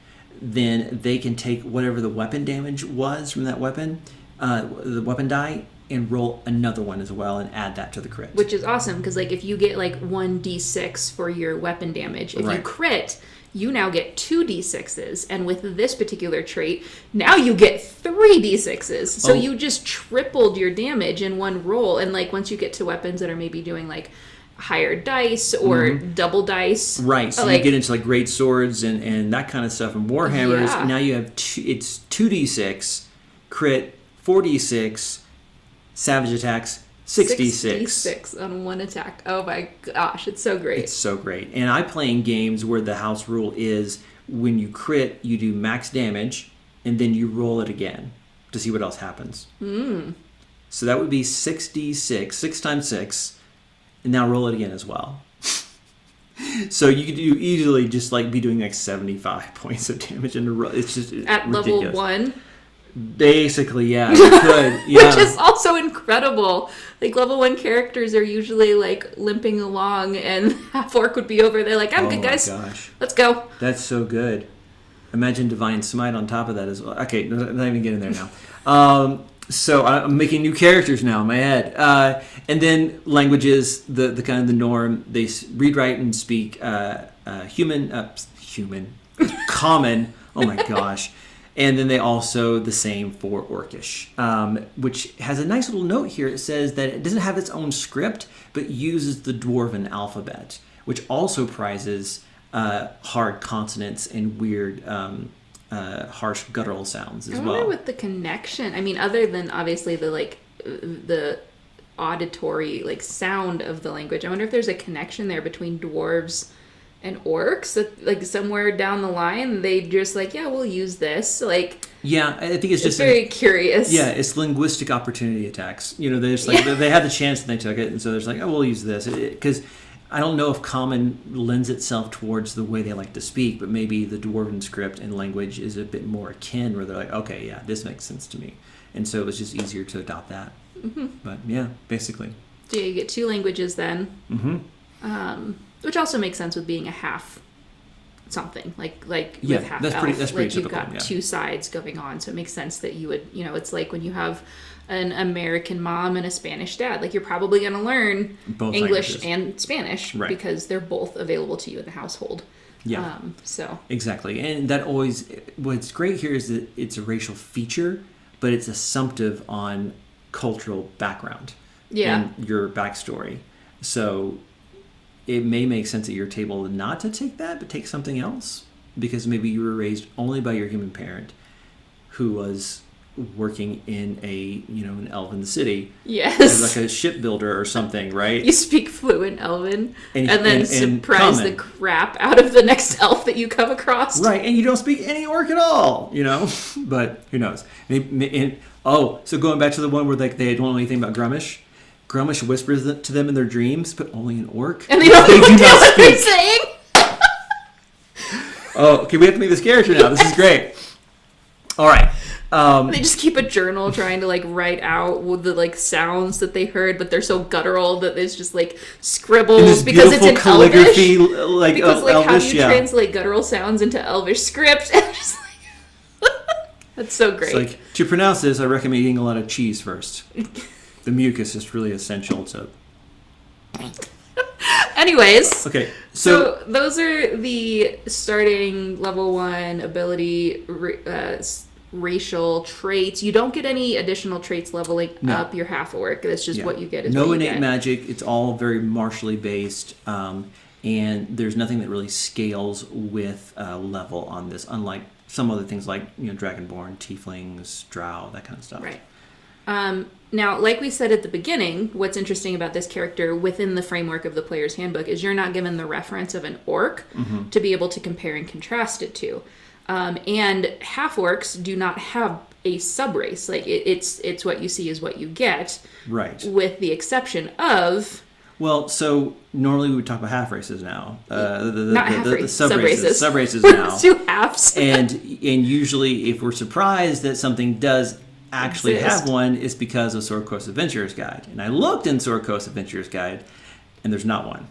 then they can take whatever the weapon damage was from that weapon, the weapon die, and roll another one as well and add that to the crit. Which is awesome, because like if you get like 1d6 for your weapon damage, if you crit, you now get 2d6s. And with this particular trait, now you get 3d6s. So you just tripled your damage in one roll. And like once you get to weapons that are maybe doing like higher dice or double dice. Right, so you get into like great swords and that kind of stuff and warhammers. Yeah. Now you have it's 2d6, crit, 4d6, Savage Attacks, 66 on one attack. Oh my gosh, it's so great. It's so great. And I play in games where the house rule is when you crit, you do max damage, and then you roll it again to see what else happens. So that would be 66, 6 times 6, and now roll it again as well. So you could easily just like be doing like 75 points of damage in a row. It's just at level 1. Basically, yeah, you could. Yeah. Which is also incredible. Like, level 1 characters are usually, like, limping along, and Half-Orc would be over there like, I'm good, guys. Oh, my gosh. Let's go. That's so good. Imagine Divine Smite on top of that as well. Okay, not even getting there now. So I'm making new characters now in my head. And then languages, the kind of the norm. They read, write, and speak common. Oh, my gosh. And then they also the same for Orcish, which has a nice little note here. It says that it doesn't have its own script, but uses the Dwarven alphabet, which also prizes hard consonants and weird, harsh guttural sounds as well. I wonder what the connection. I mean, other than obviously the auditory like sound of the language, I wonder if there's a connection there between dwarves and orcs, that like somewhere down the line they just like, yeah, we'll use this. Like, yeah, I think it's just very curious. Yeah, it's linguistic opportunity attacks. You know, they just like they had the chance and they took it, and so there's like, oh, we'll use this because I don't know if common lends itself towards the way they like to speak, but maybe the dwarven script and language is a bit more akin, where they're like, okay, yeah, this makes sense to me, and so it was just easier to adopt that. But yeah, basically. So you get 2 languages then. Which also makes sense with being a half something, like with half that's elf. Pretty like typical, you've got 2 sides going on, so it makes sense that you would, you know, it's like when you have an American mom and a Spanish dad, like you're probably going to learn both English languages and Spanish because they're both available to you in the household. Yeah. So Exactly. And that always, what's great here is that it's a racial feature, but it's assumptive on cultural background and your backstory. So it may make sense at your table not to take that, but take something else, because maybe you were raised only by your human parent who was working in an elven city. Yes. As like a shipbuilder or something, right? You speak fluent Elven and then and surprise the crap out of the next elf that you come across. Right, and you don't speak any Orc at all, But who knows? So going back to the one where they don't know anything about Grummish. Grummish whispers to them in their dreams, but only in Orc. And they don't know what they're saying. Oh, okay, we have to make this character now. This is great. All right. They just keep a journal trying to write out the sounds that they heard, but they're so guttural that there's just scribbles because it's in calligraphy, Elvish. Because Elvish, how do you translate guttural sounds into Elvish script? And just that's so great. It's to pronounce this, I recommend eating a lot of cheese first. The mucus is really essential to. Anyways, okay, so those are the starting level 1 ability racial traits. You don't get any additional traits leveling up your half-orc. That's just what you get. No innate magic. It's all very martially based, and there's nothing that really scales with level on this, unlike some other things like Dragonborn, Tieflings, Drow, that kind of stuff. Right. Now, like we said at the beginning, what's interesting about this character within the framework of the player's handbook is you're not given the reference of an orc to be able to compare and contrast it to. And half-orcs do not have a subrace. It's what you see is what you get. Right. With the exception of... Well, so normally we would talk about half races now. Not half races, sub-races. Sub-races. Now. 2 halves. and usually if we're surprised that something does actually have one, it's because of Sorkos Adventurer's Guide. And I looked in Sorkos Adventurer's Guide, and there's not one.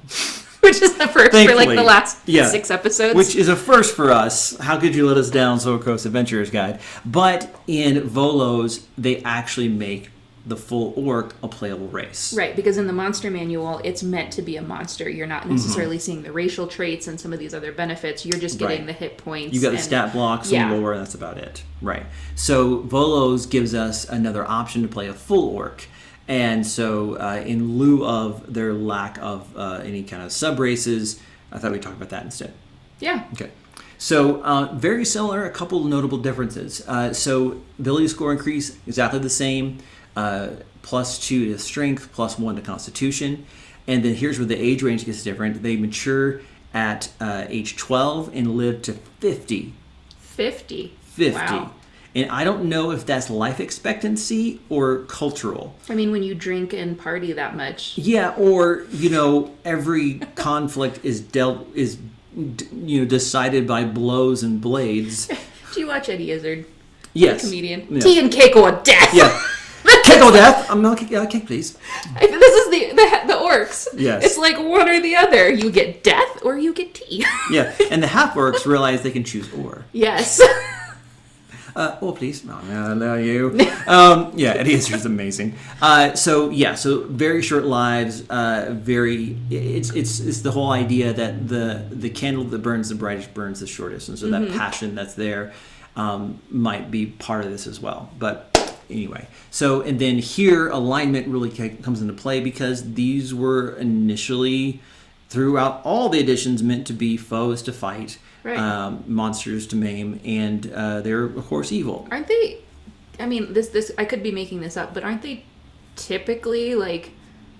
Which is the first for the last 6 episodes. Which is a first for us. How could you let us down, Sorkos Adventurer's Guide? But in Volos, they actually make the Full-Orc a playable race. Right, because in the monster manual, it's meant to be a monster. You're not necessarily seeing the racial traits and some of these other benefits. You're just getting the hit points. You got the stat blocks and lore, and that's about it. Right. So Volos gives us another option to play a Full-Orc. And so in lieu of their lack of any kind of sub-races, I thought we'd talk about that instead. Yeah. Okay. So very similar, a couple notable differences. So ability score increase, exactly the same. +2 to strength, +1 to constitution. And then here's where the age range gets different. They mature at age 12 and live to 50. 50? 50. Wow. And I don't know if that's life expectancy or cultural. I mean, when you drink and party that much. Yeah, or, every conflict is decided by blows and blades. Do you watch Eddie Izzard? Yes. The comedian. Yeah. Tea and cake or death. Yeah. Cake or death? I'm not cake, please. This is the orcs. Yes. It's like one or the other. You get death or you get tea. Yeah, and the half-orcs realize they can choose or. Yes. Or please. No, I allow you. Eddie Izzard's amazing. So very short lives. It's the whole idea that the candle that burns the brightest burns the shortest, and so that passion that's there might be part of this as well. But anyway, and then here alignment really comes into play because these were initially throughout all the editions meant to be foes to fight. Right. Monsters to maim, and they're of course evil. Aren't they? I mean, this I could be making this up, but aren't they typically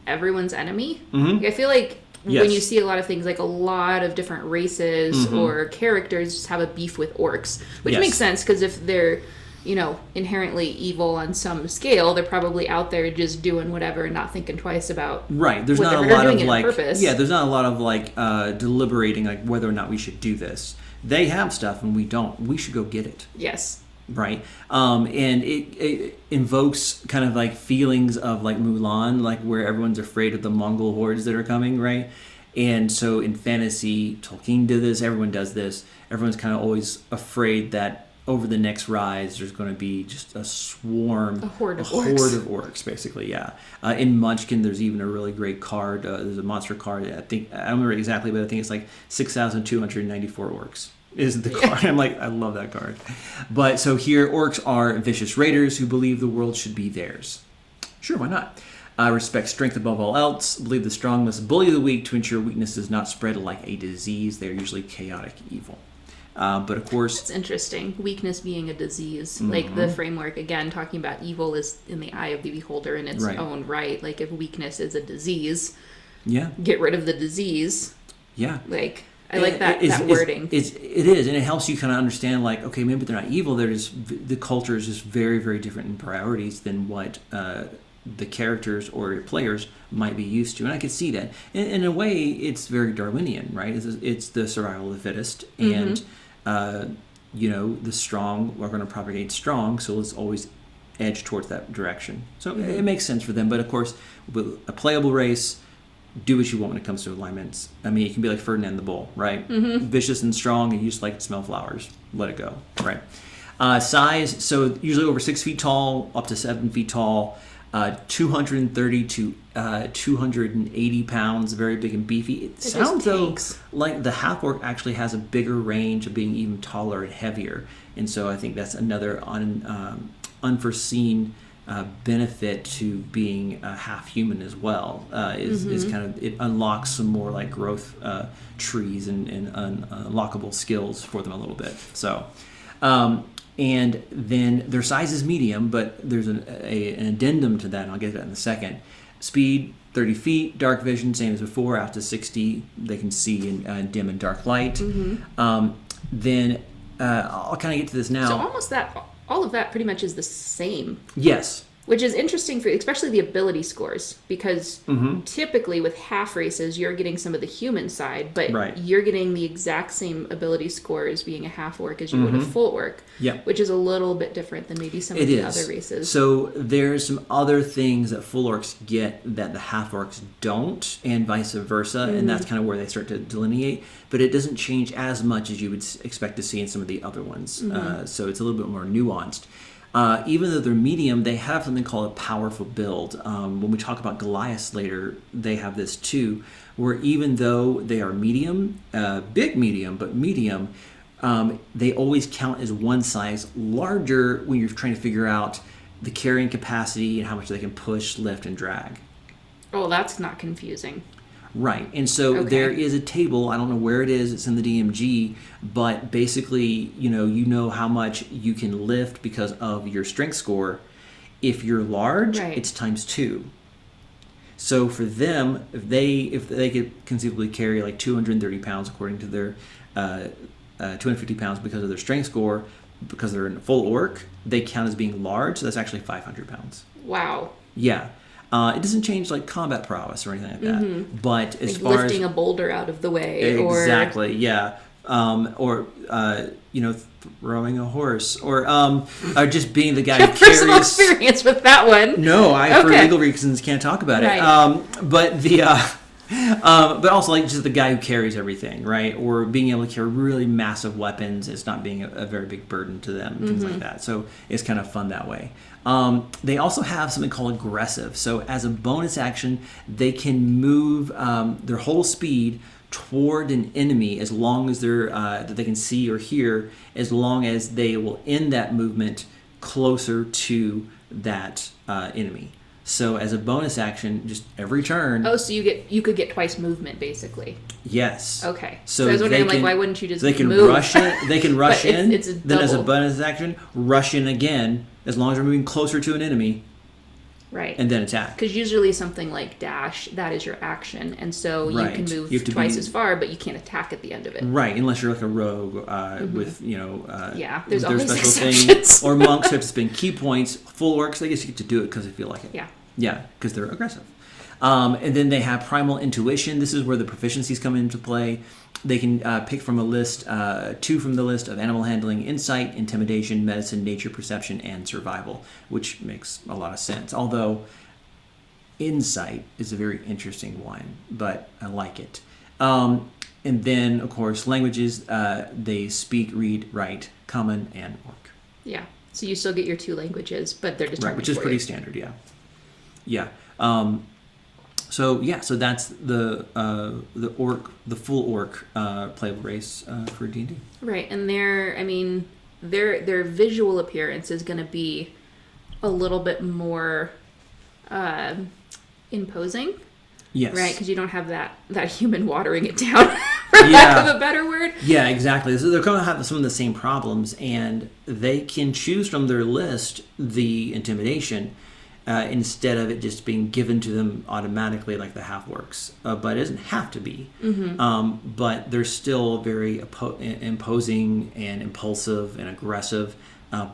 everyone's enemy? Mm-hmm. I feel like when you see a lot of things, a lot of different races or characters just have a beef with orcs, which makes sense because if they're inherently evil on some scale, they're probably out there just doing whatever and not thinking twice about there's not a lot of there's not a lot of deliberating whether or not we should do this. They have stuff and we don't. We should go get it. Yes. Right. And it invokes kind of feelings of Mulan, where everyone's afraid of the Mongol hordes that are coming, right? And so in fantasy, Tolkien did this, everyone does this. Everyone's kind of always afraid that over the next rise, there's going to be just a swarm, a horde of orcs, basically. Yeah. In Munchkin, there's even a really great card. There's a monster card. I don't remember exactly, but I think it's like 6,294 orcs is the card. I'm like, I love that card. But so here, orcs are vicious raiders who believe the world should be theirs. Sure, why not? Respect strength above all else. Believe the strong must bully the weak to ensure weakness does not spread like a disease. They're usually chaotic evil. But of course... It's interesting. Weakness being a disease. Like the framework, again, talking about evil is in the eye of the beholder in its own right. Like if weakness is a disease, get rid of the disease. Yeah. Like... I like that wording. It is, and it helps you kind of understand, like, okay, maybe they're not evil. They're just, the culture is just very, very different in priorities than what the characters or players might be used to. And I could see that. In a way, it's very Darwinian, right? It's the survival of the fittest. And, the strong are going to propagate strong, so let's always edge towards that direction. So it makes sense for them. But, of course, with a playable race... do what you want when it comes to alignments. I mean, it can be like Ferdinand the Bull, right? Vicious and strong, and you just like to smell flowers. Let it go, right? Size, so usually over 6 feet tall, up to 7 feet tall, 230 to 280 pounds, very big and beefy. It sounds though like the Half-Orc actually has a bigger range of being even taller and heavier, and so I think that's another unforeseen benefit to being half human as well. Is kind of, it unlocks some more like growth trees and unlockable skills for them a little bit. So and then their size is medium, but there's an addendum to that, and I'll get to that in a second. Speed 30 feet, dark vision same as before, out to 60 they can see in dim and dark light. Then I'll kind of get to this now. So almost that all of that pretty much is the same. Yes. Which is interesting for especially the ability scores, because typically with half races you're getting some of the human side, but you're getting the exact same ability score as being a half orc as you would a full orc. Which is a little bit different than maybe some of the other races. So there's some other things that full orcs get that the half orcs don't, and vice versa, and that's kind of where they start to delineate. But it doesn't change as much as you would expect to see in some of the other ones. So it's a little bit more nuanced. Even though they're medium, they have something called a powerful build. When we talk about Goliaths later, they have this too, where even though they are medium, big medium, but medium, they always count as one size larger when you're trying to figure out the carrying capacity and how much they can push, lift, and drag. Oh, that's not confusing. Right, and so there is a table, I don't know where it is, it's in the DMG, but basically, you know how much you can lift because of your strength score. If you're large, it's times 2. So for them, if they could conceivably carry like 230 pounds according to their 250 pounds because of their strength score, because they're in full orc, they count as being large, so that's actually 500 pounds. Wow. Yeah. It doesn't change like combat prowess or anything like that. But as far as lifting a boulder out of the way, exactly, yeah, or throwing a horse, or just being the guy who carries. Personal experience with that one. No, for legal reasons can't talk about it. But but also like just the guy who carries everything, right? Or being able to carry really massive weapons is not being a very big burden to them, things like that. So it's kind of fun that way. They also have something called aggressive. So as a bonus action, they can move their whole speed toward an enemy as long as they're that they can see or hear, as long as they will end that movement closer to that enemy. So as a bonus action, just every turn. Oh, so you could get twice movement, basically. Yes. Okay. So I was wondering, like, why wouldn't you just they can move? Rush in. They can rush in. It's a then as a bonus action, rush in again, as long as they're moving closer to an enemy. Right. And then attack. Because usually something like dash, that is your action. And so you can move twice as far, but you can't attack at the end of it. Right, unless you're like a rogue with, there's always special exceptions. Thing. Or monks who have to spend key points. Full orcs, I guess you get to do it because they feel like it. Yeah. Yeah, because they're aggressive. And then they have primal intuition. This is where the proficiencies come into play. They can pick from a list, 2 from the list of animal handling, insight, intimidation, medicine, nature, perception, and survival, which makes a lot of sense. Although insight is a very interesting one, but I like it. And then, of course, languages, they speak, read, write, Common, and Orc. Yeah. So you still get your 2 languages, but they're determined Which is pretty standard, yeah. Yeah. So that's the Full-Orc playable race for D&D. Right, and their visual appearance is going to be a little bit more imposing. Yes. Right, because you don't have that human watering it down, for lack of a better word. Yeah, exactly. So they're going to have some of the same problems, and they can choose from their list the intimidation instead of it just being given to them automatically like the half-orcs. But it doesn't have to be. Mm-hmm. But they're still very imposing and impulsive and aggressive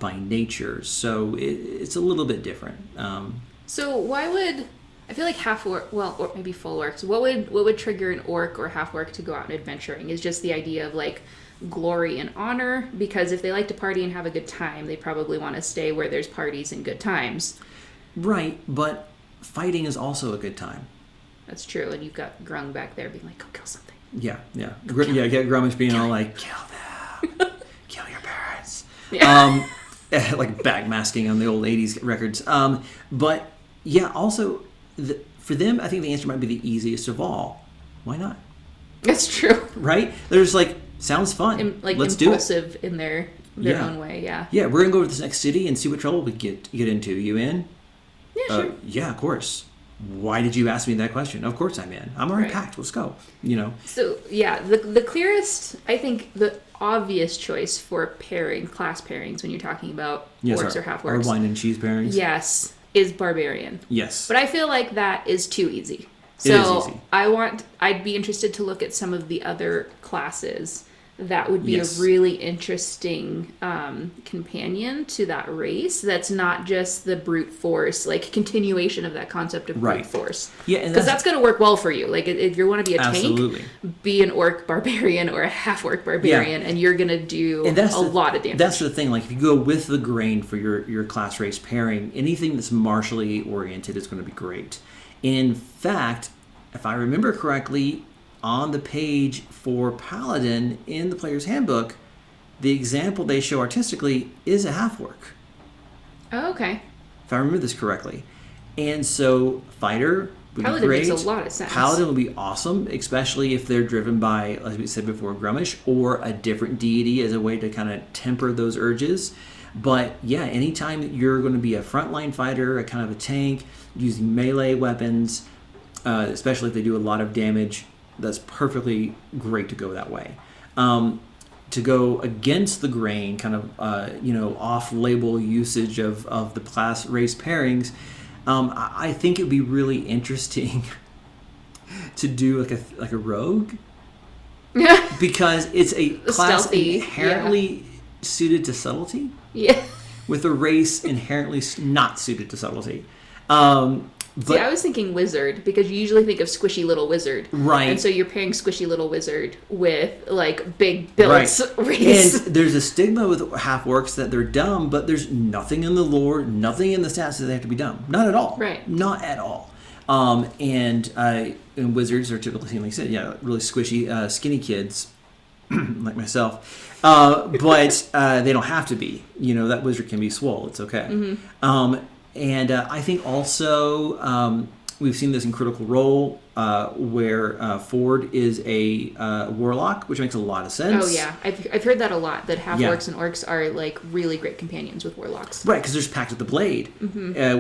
by nature. So it's a little bit different. So why would... I feel like half-orc, well, or maybe full-orcs, what would trigger an orc or half-orc to go out and adventuring? Is just the idea of, like, glory and honor? Because if they like to party and have a good time, they probably want to stay where there's parties and good times. Right, but fighting is also a good time. That's true, and you've got Grung back there being like, go kill something. Yeah. Get Grummish being all like, kill them, kill your parents. Yeah. Like backmasking on the old 80s records. But, yeah, also... for them, I think the answer might be the easiest of all. Why not? That's true. Right? They're just like, sounds fun. Let's do it. Impulsive in their own way, yeah. Yeah, we're going to go to this next city and see what trouble we get into. You in? Yeah, sure. Yeah, of course. Why did you ask me that question? Of course I'm in. I'm already packed. Let's go. So, yeah, the clearest, I think, the obvious choice for class pairings when you're talking about orcs or half-orcs. Or wine and cheese pairings. Yes. Is barbarian. Yes. But I feel like that is too easy. So it is easy. I'd be interested to look at some of the other classes. That would be a really interesting companion to that race. That's not just the brute force, like continuation of that concept of brute force. Yeah, because that's going to work well for you. Like if you want to be a tank, be an orc barbarian or a half-orc barbarian, and you're going to do a lot of damage. That's the thing. Like if you go with the grain for your class race pairing, anything that's martially oriented is going to be great. In fact, if I remember correctly, on the page for Paladin in the player's handbook, the example they show artistically is a half-orc. Oh, okay. If I remember this correctly. And so, fighter would Paladin be great. Makes a lot of sense. Paladin would be awesome, especially if they're driven by, as we said before, Grummish, or a different deity as a way to kind of temper those urges. But yeah, anytime that you're going to be a frontline fighter, a kind of a tank, using melee weapons, especially if they do a lot of damage, that's perfectly great to go that way. To go against the grain, kind of off-label usage of the class race pairings, I think it'd be really interesting to do like a rogue, because it's a class stealthy, inherently suited to subtlety. Yeah. With a race inherently not suited to subtlety. See, I was thinking wizard, because you usually think of squishy little wizard. Right. And so you're pairing squishy little wizard with, like, big built race. And there's a stigma with half-orcs that they're dumb, but there's nothing in the lore, nothing in the stats that they have to be dumb. Not at all. Right. Not at all. And wizards are typically seen, like I said, really squishy, skinny kids, like myself. But they don't have to be. That wizard can be swole. It's okay. Mm-hmm. And I think also we've seen this in Critical Role where Ford is a warlock, which makes a lot of sense. Oh, yeah. I've heard that a lot, that half-orcs and orcs are, like, really great companions with warlocks. Right, because there's Pact with the Blade,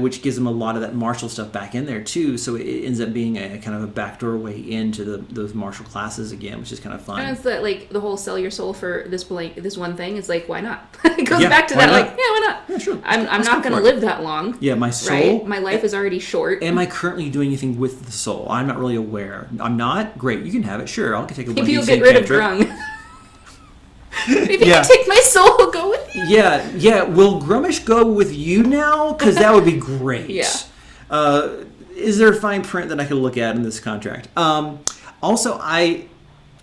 which gives them a lot of that martial stuff back in there, too. So it ends up being a kind of a backdoor way into those martial classes again, which is kind of fun. And it's that, like, the whole sell your soul for this one thing is like, why not? It goes back to that, like, why not? Yeah, sure. I'm not going to live that long. Yeah, my soul. Right? My life is already short. Am I currently doing anything with the soul? I'm not really aware. I'm not? Great. You can have it. Sure. I'll take a 1d6 Maybe you'll get rid of Grung. Maybe you take my soul, will go with you. Yeah. Will Grummish go with you now? Because that would be great. Yeah. Is there a fine print that I could look at in this contract? Also, I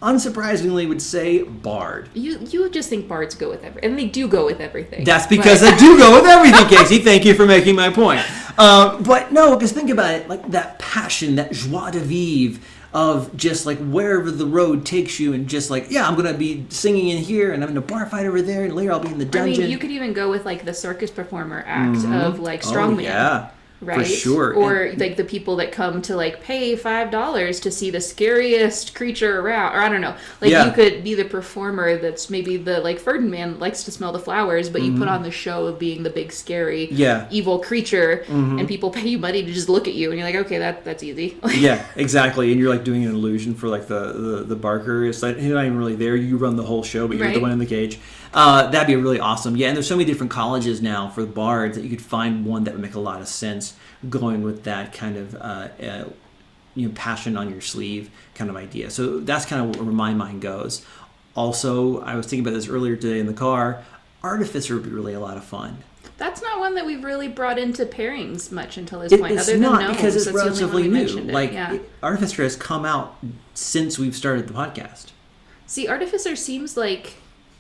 unsurprisingly would say bard. You just think bards go with everything. And they do go with everything. That's because they do go with everything, Casey. Thank you for making my point. But no, because think about it, like that passion, that joie de vivre, of just like wherever the road takes you, and just like, yeah, I'm gonna be singing in here, and I'm in a bar fight over there, and later I'll be in the dungeon. I mean, you could even go with like the circus performer act of like strongman. Yeah. Right? For sure. Or like the people that come to like pay $5 to see the scariest creature around, or I don't know. Like you could be the performer that's maybe the like Ferdinand likes to smell the flowers, but you put on the show of being the big scary evil creature, and people pay you money to just look at you, and you're like, okay, that's easy. Yeah, exactly. And you're like doing an illusion for like the barker. It's like, he's not even really there. You run the whole show, but you're the one in the cage. That'd be really awesome. Yeah, and there's so many different colleges now for the bards that you could find one that would make a lot of sense, going with that kind of passion on your sleeve kind of idea. So that's kind of where my mind goes. Also, I was thinking about this earlier today in the car. Artificer would be really a lot of fun. That's not one that we've really brought into pairings much until this point. It's other not, than because it's relatively new. Like, Artificer has come out since we've started the podcast. See, Artificer seems like,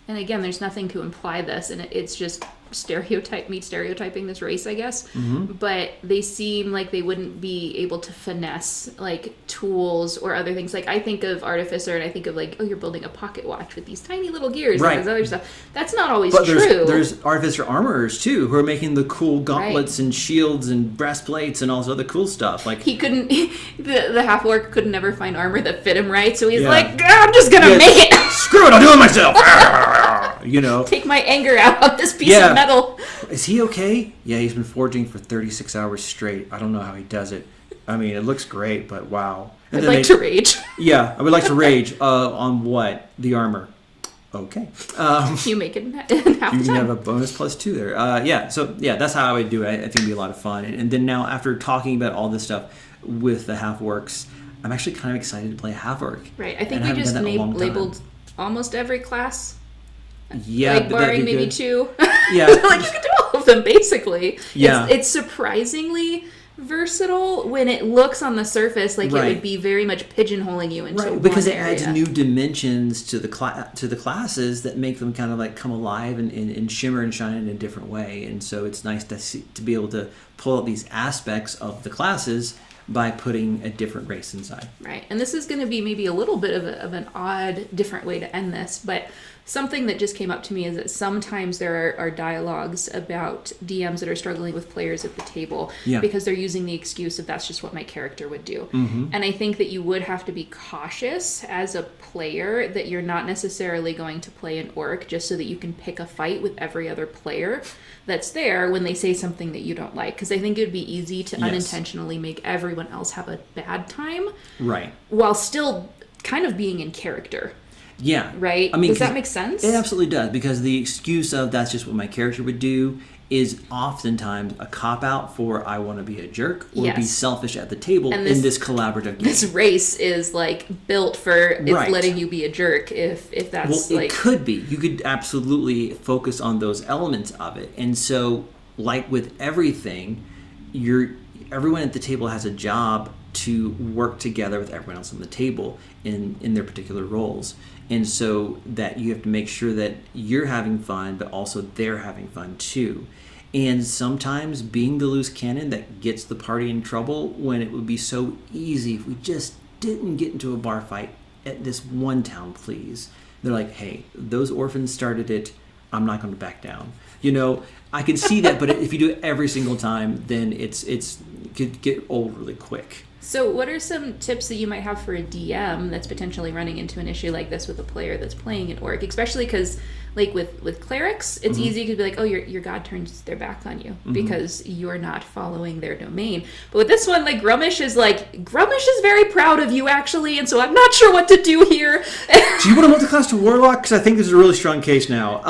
and again, there's nothing to imply this, and it's just stereotyping this race, I guess. But they seem like they wouldn't be able to finesse like tools or other things. Like I think of Artificer and I think of like, oh, you're building a pocket watch with these tiny little gears and this other stuff. That's not always true. There's Artificer armorers too, who are making the cool gauntlets and shields and breastplates and all this other cool stuff. Like he couldn't, the half-orc could never find armor that fit him right, so he's like, I'm just gonna make it. Screw it, I'll do it myself. Take my anger out on this piece of metal. Is he okay? Yeah, he's been forging for 36 hours straight. I don't know how he does it. I mean, it looks great, but wow. I'd like to rage. Yeah, I would like to rage on what? The armor. Okay. You make it in half the time. You can have a bonus +2 there. So that's how I would do it. I think it'd be a lot of fun. And then now, after talking about all this stuff with the half-orcs, I'm actually kind of excited to play a half-orc. Right. I think we just labeled almost every class. Yeah, like barring maybe 2. Yeah. Like you can do all of them basically. Yeah. It's surprisingly versatile when it looks on the surface like it would be very much pigeonholing you into one because it area. adds new dimensions to the classes that make them kind of like come alive and shimmer and shine in a different way. And so it's nice to be able to pull out these aspects of the classes by putting a different race inside. Right. And this is going to be maybe a little bit of an odd, different way to end this, but something that just came up to me is that sometimes there are dialogues about DMs that are struggling with players at the table because they're using the excuse of that's just what my character would do. And I think that you would have to be cautious as a player that you're not necessarily going to play an orc just so that you can pick a fight with every other player that's there when they say something that you don't like. Because I think it would be easy to unintentionally make everyone else have a bad time. Right. While still kind of being in character. Yeah. Right? I mean, does that make sense? It absolutely does, because the excuse of that's just what my character would do is oftentimes a cop-out for I want to be a jerk or be selfish at the table in this collaborative game. This race is like built for letting you be a jerk if that's it could be. You could absolutely focus on those elements of it. And so, like with everything, everyone at the table has a job to work together with everyone else on the table in their particular roles. And so that you have to make sure that you're having fun, but also they're having fun too. And sometimes being the loose cannon that gets the party in trouble when it would be so easy if we just didn't get into a bar fight at this one town, please. They're like, hey, those orphans started it. I'm not going to back down. I can see that, but if you do it every single time, then it could get old really quick. So what are some tips that you might have for a DM that's potentially running into an issue like this with a player that's playing an orc? Especially because, like with clerics, it's easy to be like, oh, your god turns their back on you because you're not following their domain. But with this one, like Grummish is very proud of you actually, and so I'm not sure what to do here. Do you want to multi-class to Warlock? Because I think this is a really strong case now.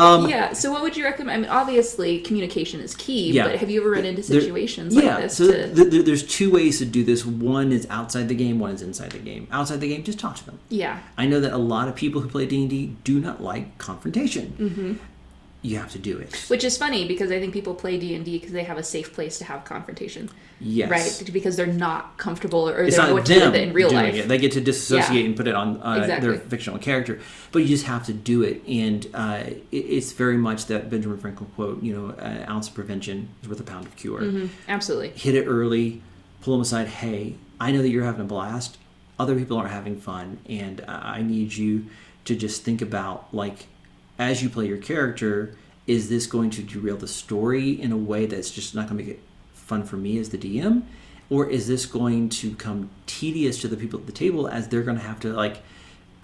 So what would you recommend? I mean, obviously communication is key, but have you ever run into situations like this? So there's 2 ways to do this. One is outside the game, one is inside the game. Outside the game, just talk to them. Yeah. I know that a lot of people who play D&D do not like confrontation. You have to do it. Which is funny because I think people play D&D because they have a safe place to have confrontation. Yes. Right? Because they're not comfortable or they don't know what to do with it in real life. They get to disassociate and put it on their fictional character. But you just have to do it. And it's very much that Benjamin Franklin quote, an ounce of prevention is worth a pound of cure. Absolutely. Hit it early, pull them aside. Hey, I know that you're having a blast. other people aren't having fun, and I need you to just think about, like, as you play your character, is this going to derail the story in a way that's just not going to make it fun for me as the DM? Or is this going to come tedious to the people at the table, as they're going to have to, like,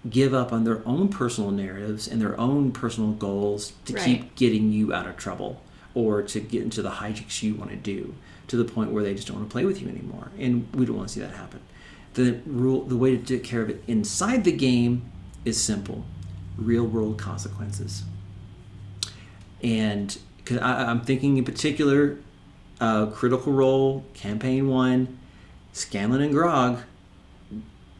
give up on their own personal narratives and their own personal goals to keep getting you out of trouble, or to get into the hijinks you want to do, to the point where they just don't want to play with you anymore. And we don't want to see that happen. The way to take care of it inside the game is simple: real world consequences. And because I'm thinking in particular, Critical Role, Campaign 1, Scanlan and Grog,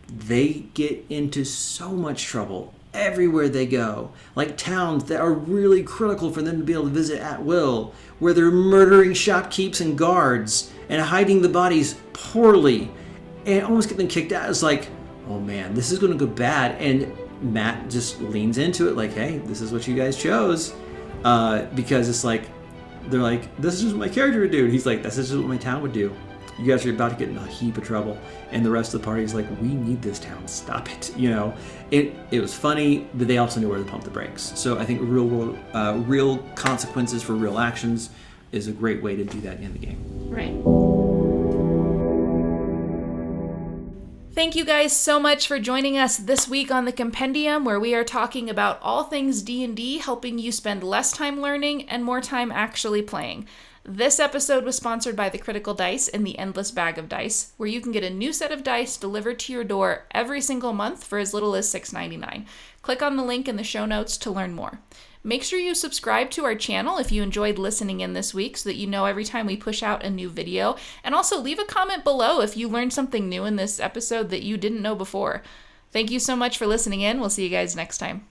they get into so much trouble everywhere they go. Like towns that are really critical for them to be able to visit at will, where they're murdering shopkeepers and guards and hiding the bodies poorly, and almost get them kicked out. It's like, oh man, this is going to go bad. And Matt just leans into it like, hey, this is what you guys chose. Because it's like, they're like, this is what my character would do. And he's like, this is what my town would do. You guys are about to get in a heap of trouble. And the rest of the party is like, we need this town. Stop it. You know, it was funny, but they also knew where to pump the brakes. So I think real consequences for real actions is a great way to do that in the game. Right. Thank you guys so much for joining us this week on the Compendium, where we are talking about all things D&D, helping you spend less time learning and more time actually playing. This episode was sponsored by the Critical Dice and the Endless Bag of Dice, where you can get a new set of dice delivered to your door every single month for as little as $6.99. Click on the link in the show notes to learn more. Make sure you subscribe to our channel if you enjoyed listening in this week, so that you know every time we push out a new video. And also leave a comment below if you learned something new in this episode that you didn't know before. Thank you so much for listening in. We'll see you guys next time.